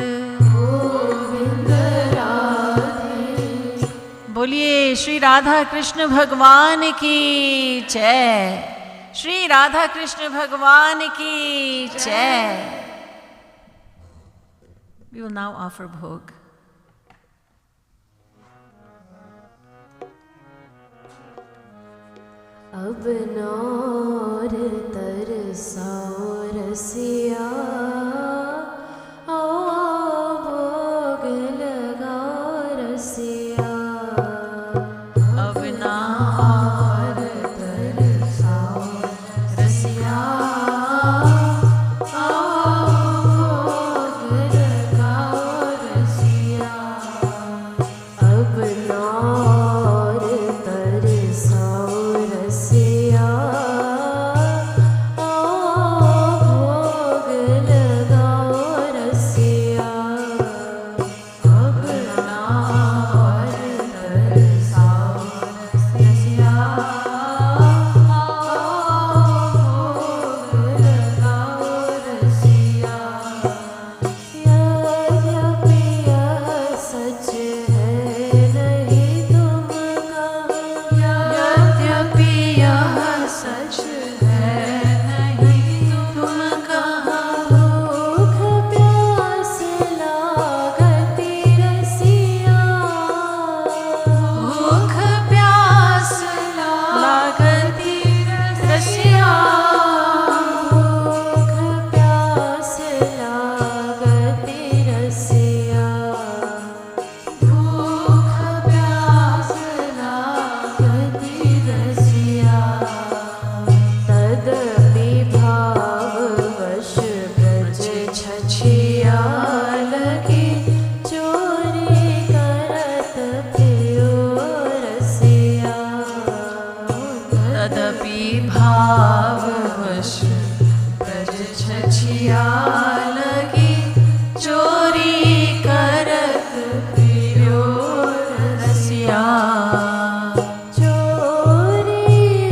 बोलिए श्री राधा कृष्ण भगवान की जय, श्री राधा कृष्ण भगवान की जय। We will now offer Bhog. अब नौर तरसाओ रसिया, आओ भोग लगा रसिया। अब नौर तरसाओ रसिया, छछिया लगी चोरी करत फिर्यो रसिया। चोरी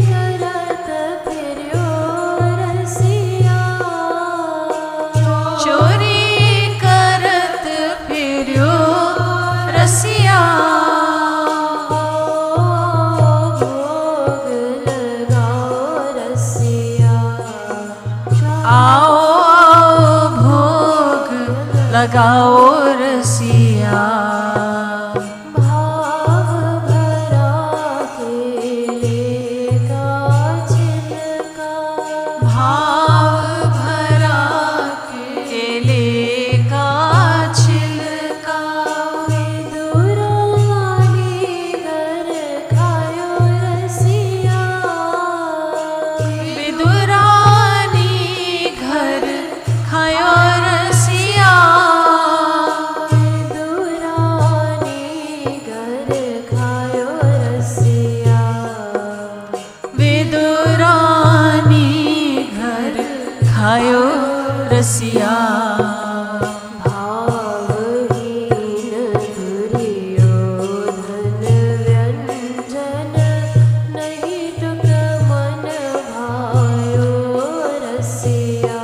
करत फिर्यो रसिया। चोरी करत फिर्यो रसिया। भोग लगाओ रसिया। आओ भोग लगाओ रसिया। भाव भरा केले का छिलका। भाव भरा केले का छिलका। विदुरानी घर खायो रसिया। भावहीन दुर्योधन व्यंजन नहीं टुक मन भायो रसिया।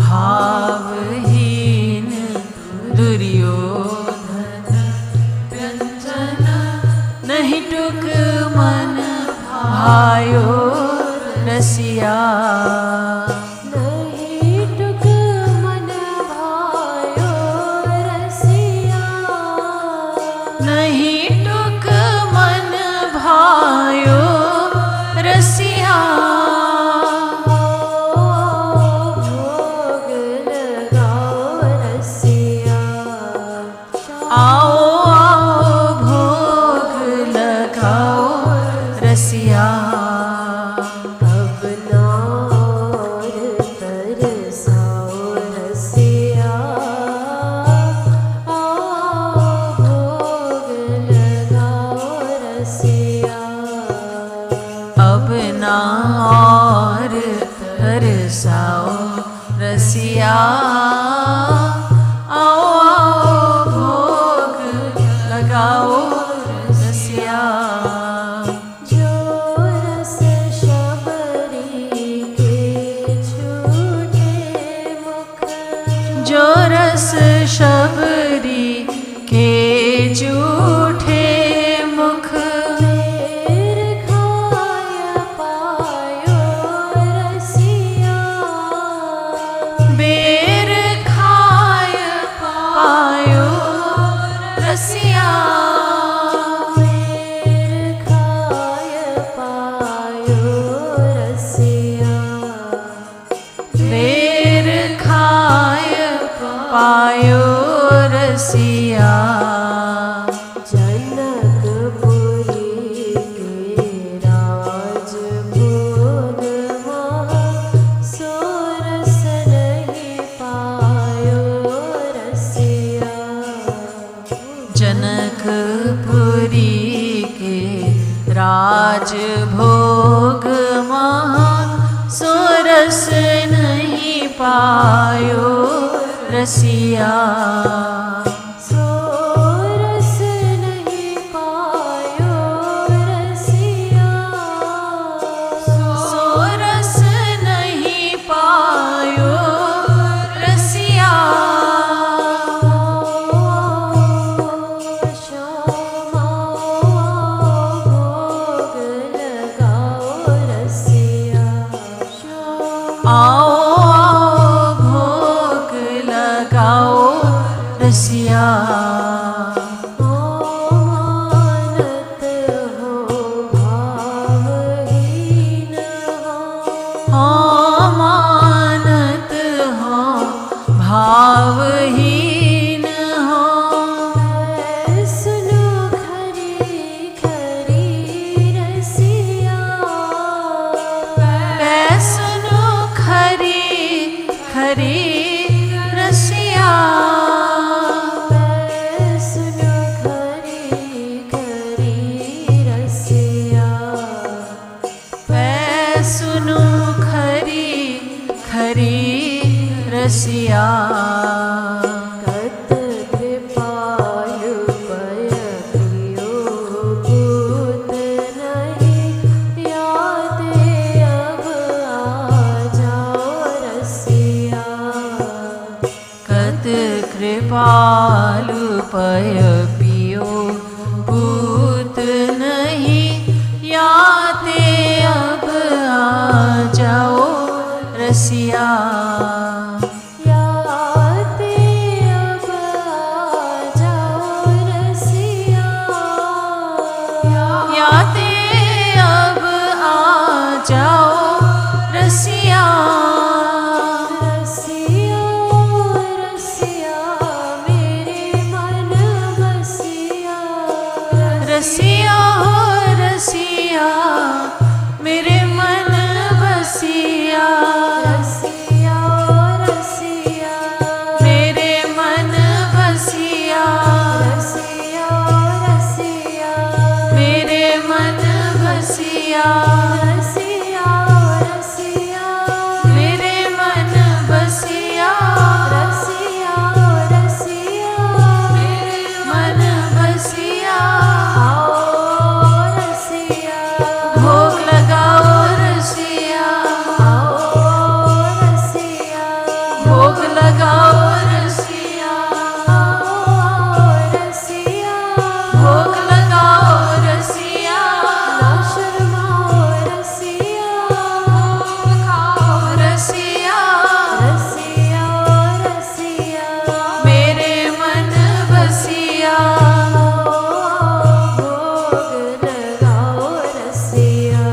भावहीन दुर्योधन व्यंजन नहीं टुक मन भायो रसिया। नहीं टुक मन भायो रसिया। नहीं टुक मन भायो रसिया। भोग लगाओ रसिया। आओ आओ भोग लगाओ रसिया। अब नार तरसाओ रसिया। आओ भोग लगाओ रसिया। अब ना और तरसाओ रसिया। आओ आओ भोग लगाओ रसिया। जो रस शबरी के झूठे मुख। जो रस शबरी के झूठे मुख। बेर खाय पायो रसिया। बेर खाय पायो रसिया। बेर खाय पायो रसिया। बेर खाय पायो रसिया। जनकपुरी के राजभोग महा सोरस नहीं पायो रसिया। जनकपुरी के राजभोग महा सोरस नहीं पायो रसिया। सोरस नहीं पायो रसिया। सोरस नहीं पायो रसिया। श्यामा भोग लगाओ रसिया। आओ आओ भोग लगाओ रसिया। मानत हो भावहीन हो। मानत हो भावहीन हो। सुनो खरी खरी रसिया। सुनो खरी खरी रसिया। सुनो खरी खरी रसिया। सुनो खरी Rasiya. Kat kripalu pay piyo bhoot nahi, yaad ab aa jao Rasiya. Kat kripalu pay piyo bhoot nahi, yaad ab aa jao Rasiya. रसिया हो रसिया मेरे मन बसिया, रसिया रसिया मेरे मन बसिया, रसिया रसिया मेरे मन बसिया, रसिया रसिया मेरे मन बसिया, रसिया रसिया मेरे मन बसिया। आओ रसिया, भोग लगाओ रसिया, आओ रसिया, भोग लगाओ रसिया, आओ रसिया, भोग लगाओ रसिया, ना शर्माओ रसिया, खाओ रसिया, रसिया रसिया मेरे मन बसिया। भोग लगाओ रसिया।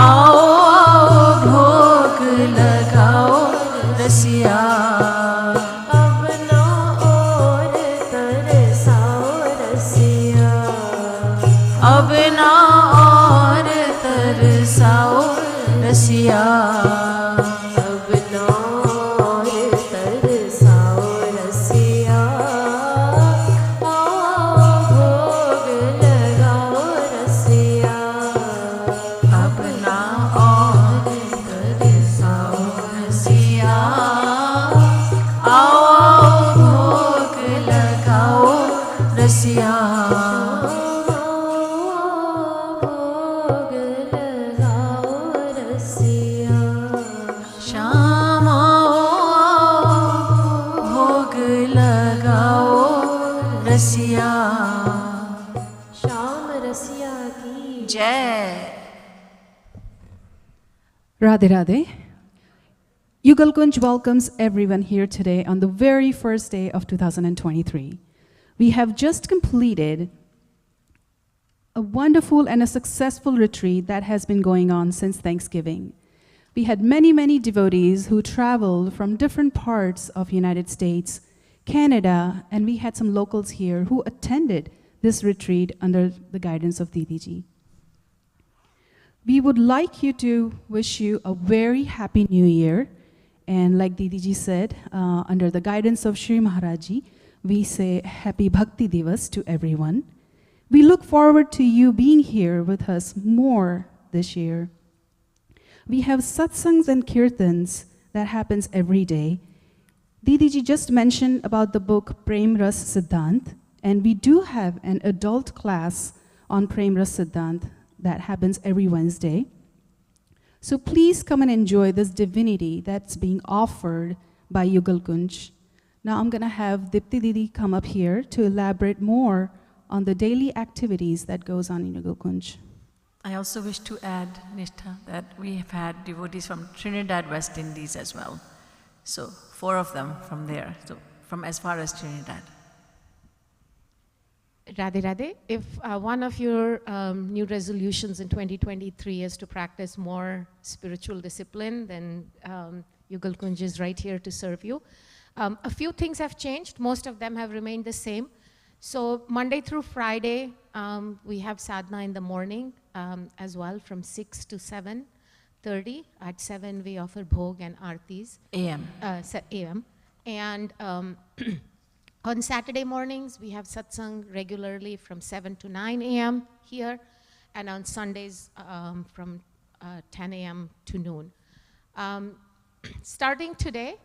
आओ आओ भोग लगाओ रसिया। अब ना और तरसाओ रसिया, अब ना और तरसाओ रसिया। अब ना और तरसाओ रसिया। आओ भोग लगाओ रसिया। अब ना और तरसाओ रसिया। आओ आओ भोग लगाओ रसिया। भोग लगाओ रसिया। शाम आओ भोग लगाओ रसिया। श्याम रसिया की जय। Radhe Radhe. Yugal Kunj welcomes everyone here today on the very first day of 2023. We have just completed a wonderful and a successful retreat that has been going on since Thanksgiving. We had many, many devotees who traveled from different parts of United States, Canada, and we had some locals here who attended this retreat under the guidance of Didiji. We would like you to wish you a very happy new year. And like Didiji said, under the guidance of Shri Maharaji, we say Happy Bhakti Divas to everyone. We look forward to you being here with us more this year. We have satsangs and kirtans that happens every day. Didiji just mentioned about the book Prem Ras Siddhant, and we do have an adult class on Prem Ras Siddhant that happens every Wednesday. So please come and enjoy this divinity that's being offered by Yugal Kunj. Now I'm going to have Dipti Didi come up here to elaborate more on the daily activities that goes on in Yugal Kunj. I also wish to add, Nishtha, that we have had devotees from Trinidad, West Indies as well. So 4 of them from there, so from as far as Trinidad. Radhe Radhe, if one of your new resolutions in 2023 is to practice more spiritual discipline, then Yugal Kunj is right here to serve you. A few things have changed. Most of them have remained the same. So Monday through Friday, we have sadhana in the morning as well from 6 to 7:30. At 7, we offer Bhog and Aartis. AM. AM. And on Saturday mornings, we have satsang regularly from 7 to 9 a.m. here, and on Sundays from 10 a.m. to noon. Starting today,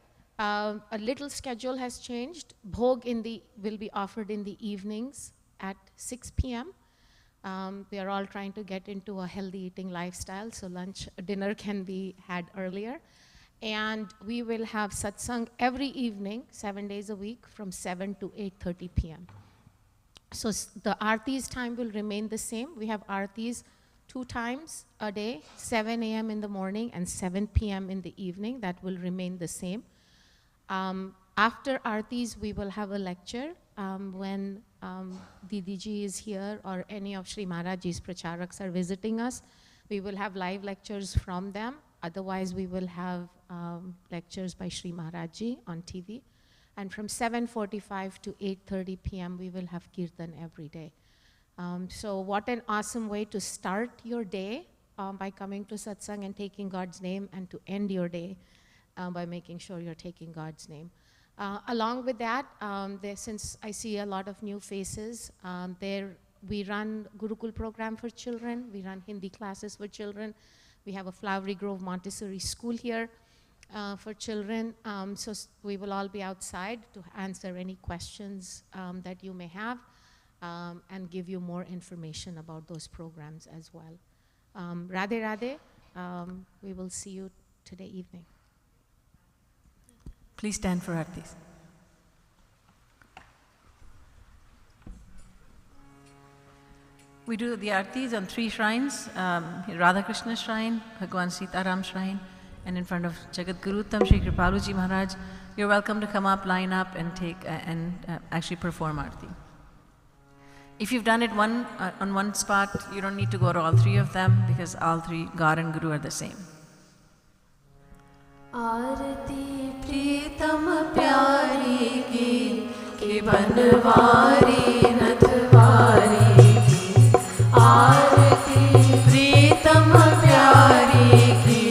A little schedule has changed. Bhog will be offered in the evenings at 6 p.m. We are all trying to get into a healthy eating lifestyle, so dinner can be had earlier. And we will have satsang every evening, 7 days a week, from 7 to 8:30 p.m. So the Aarti's time will remain the same. We have Aarti's 2 times a day, 7 a.m. in the morning and 7 p.m. in the evening. That will remain the same. After Aarti's, we will have a lecture when Didi ji is here or any of Shri Maharajji's Pracharaks are visiting us. We will have live lectures from them. Otherwise, we will have lectures by Shri Maharajji on TV. And from 7:45 to 8:30 p.m., we will have Kirtan every day. So what an awesome way to start your day by coming to Satsang and taking God's name, and to end your day by making sure you're taking God's name. Along with that, since I see a lot of new faces, we run Gurukul program for children, we run Hindi classes for children, we have a Flowery Grove Montessori school here for children, so we will all be outside to answer any questions that you may have and give you more information about those programs as well. Radhe Radhe, we will see you today evening. Please stand for Aartis. We do the Aartis on 3 shrines, Radha Krishna shrine, Bhagwan Sitaram shrine, and in front of Jagatguru Shri Kripalu ji Maharaj. You're welcome to come up, line up, and actually perform Aarti. If you've done it on one spot, you don't need to go to all 3 of them, because all 3, God and Guru, are the same. आरती प्रीतम प्यारी की बनवारी नथवारी की आरती प्रीतम प्यारी की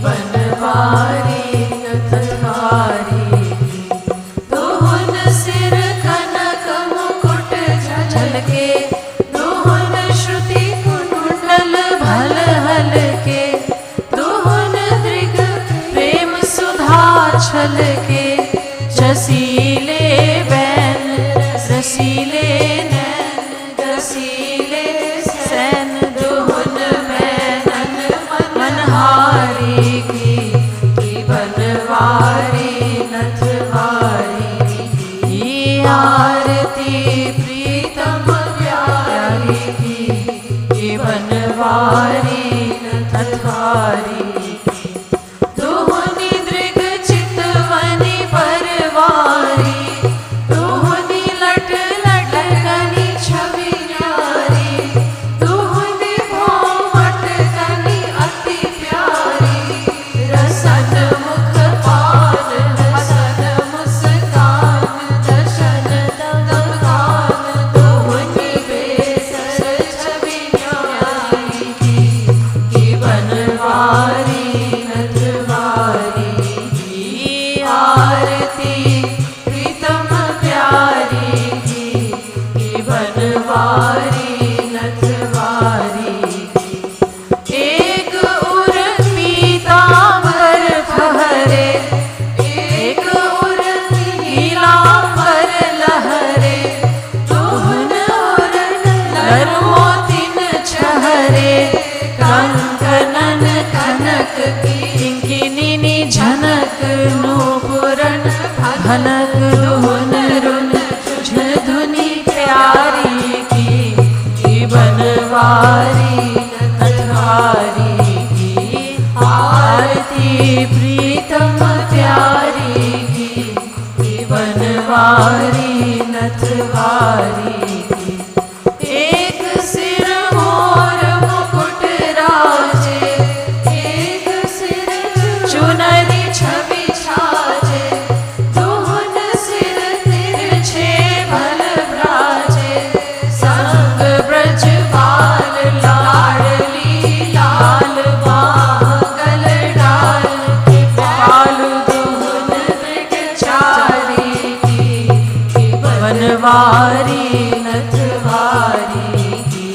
बनवारी नथवारी की दोहन सिर कनक मुकुट झलके दोहन श्रुति कुंडल भल हलके छल के जसीले बैन रसीले नैन रसीले सैन दुहन बैनन मनहारी की बनवारी नथवारी की आरती प्रीतम प्यारी की बनवारी नथवारी भनक धुन रुन झुनी प्यारी की बनवारी नथवारी की आरती प्रीतम प्यारी की बनवारी नथवारी की एक सिर मोर मुकुट राजे एक सिर चुनरी छवि बनवारी नथवारी की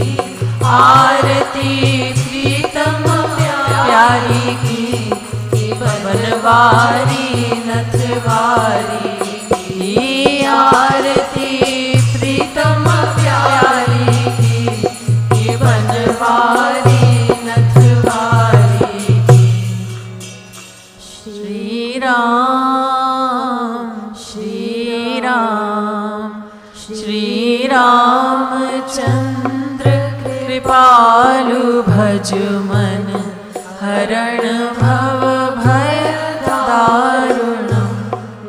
आरती प्रीतम प्यारी की बनवारी बारी नथवारी की आरती प्रीतम प्यारी की बनवारी नथवारी की। श्री राम श्री राम श्री रामचंद्र कृपालु भज मन हरण भव भय दारुणम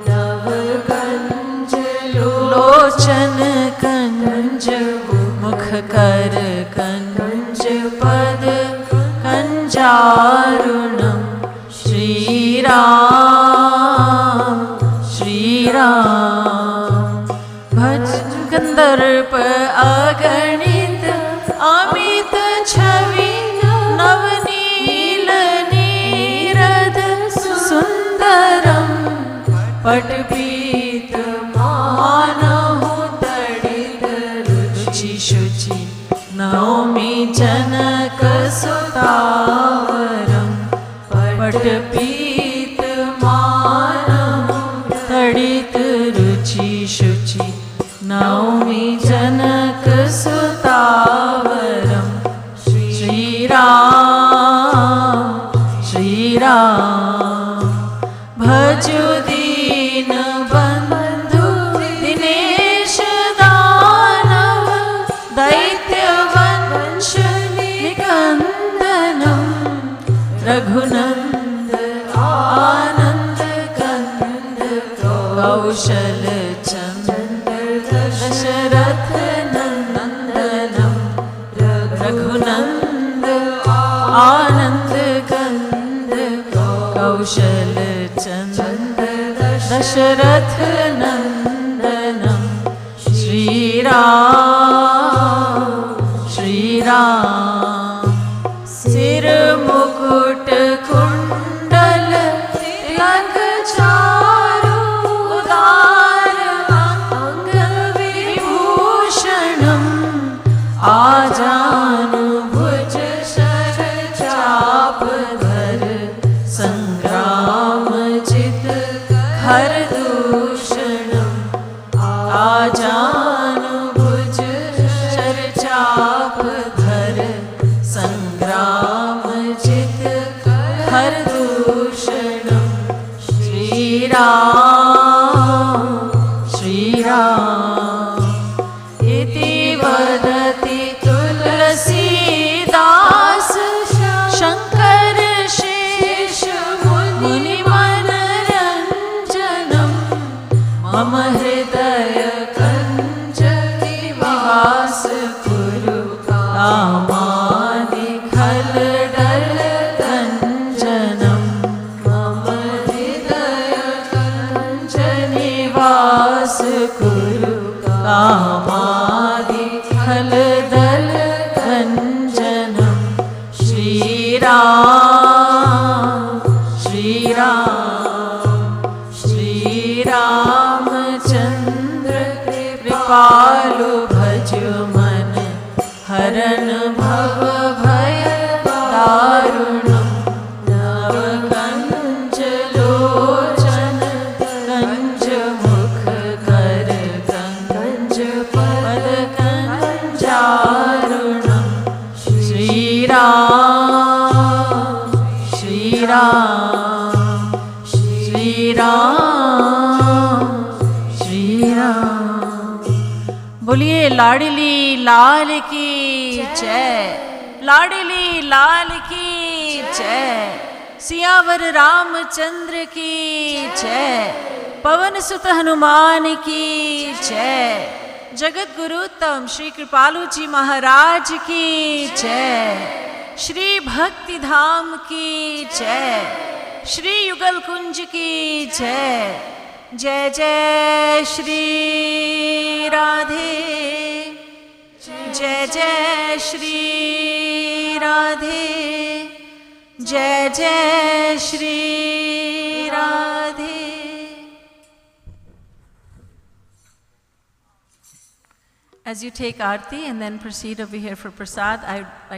नवकंज लोचन कंज मुख कर कंज पद कंजारुणम। श्री राम भज कंदर्प अगणित अमित छवि नवनील नीरद सुंदरम पटपीत मानहु तडित रुचि शुचि नौमि जनक सुतावरम पटपीत मानहु तडित रुचि शुचि नौमि जनक सुतावरम। श्री राम भजु दीन बंधु दिनेश दानव दैत्य वंश निकंदनम रघुनंद आनंद कंद कौशल चंद्र दशरथ नंदनम रघुनंद आनंद कंद कौशल चंद्र दशरथ नंदनम। श्री राम सिर मुकुट कुंडल तिलक चारु उदार अंग विभूषणम आजानु भुज शर चाप धर संग्राम जित हर दूषणम आजानु भुज शर चाप धर संग्राम जित हर दूषणम। श्री राम इति वदति तुलसीदास शंकर शेष मुनि मनरंजनम मम हृदय कंज निवास कुरु कामादि खल डल कंजनम मम हृदय कंज निवास कुरु कामादि खल दल कंजनम। श्री रामचंद्र कृपालु भज मन हरण भव भय दारुणम नवकंज लोचन कंज मुख कर कंज पद कंजारुणम। श्री राम बोलिए लाडली लाल की जय, लाडली लाल की जय, सियावर रामचंद्र की जय, पवन सुत हनुमान की जय, जगतगुरु तम श्री कृपालु जी महाराज की जय, श्री भक्ति धाम की जय, श्री युगल कुंज की जय। जय जय श्री राधे, जय जय श्री राधे, जय जय Shri Radhe. As you take Aarti and then proceed over here for prasad, I would like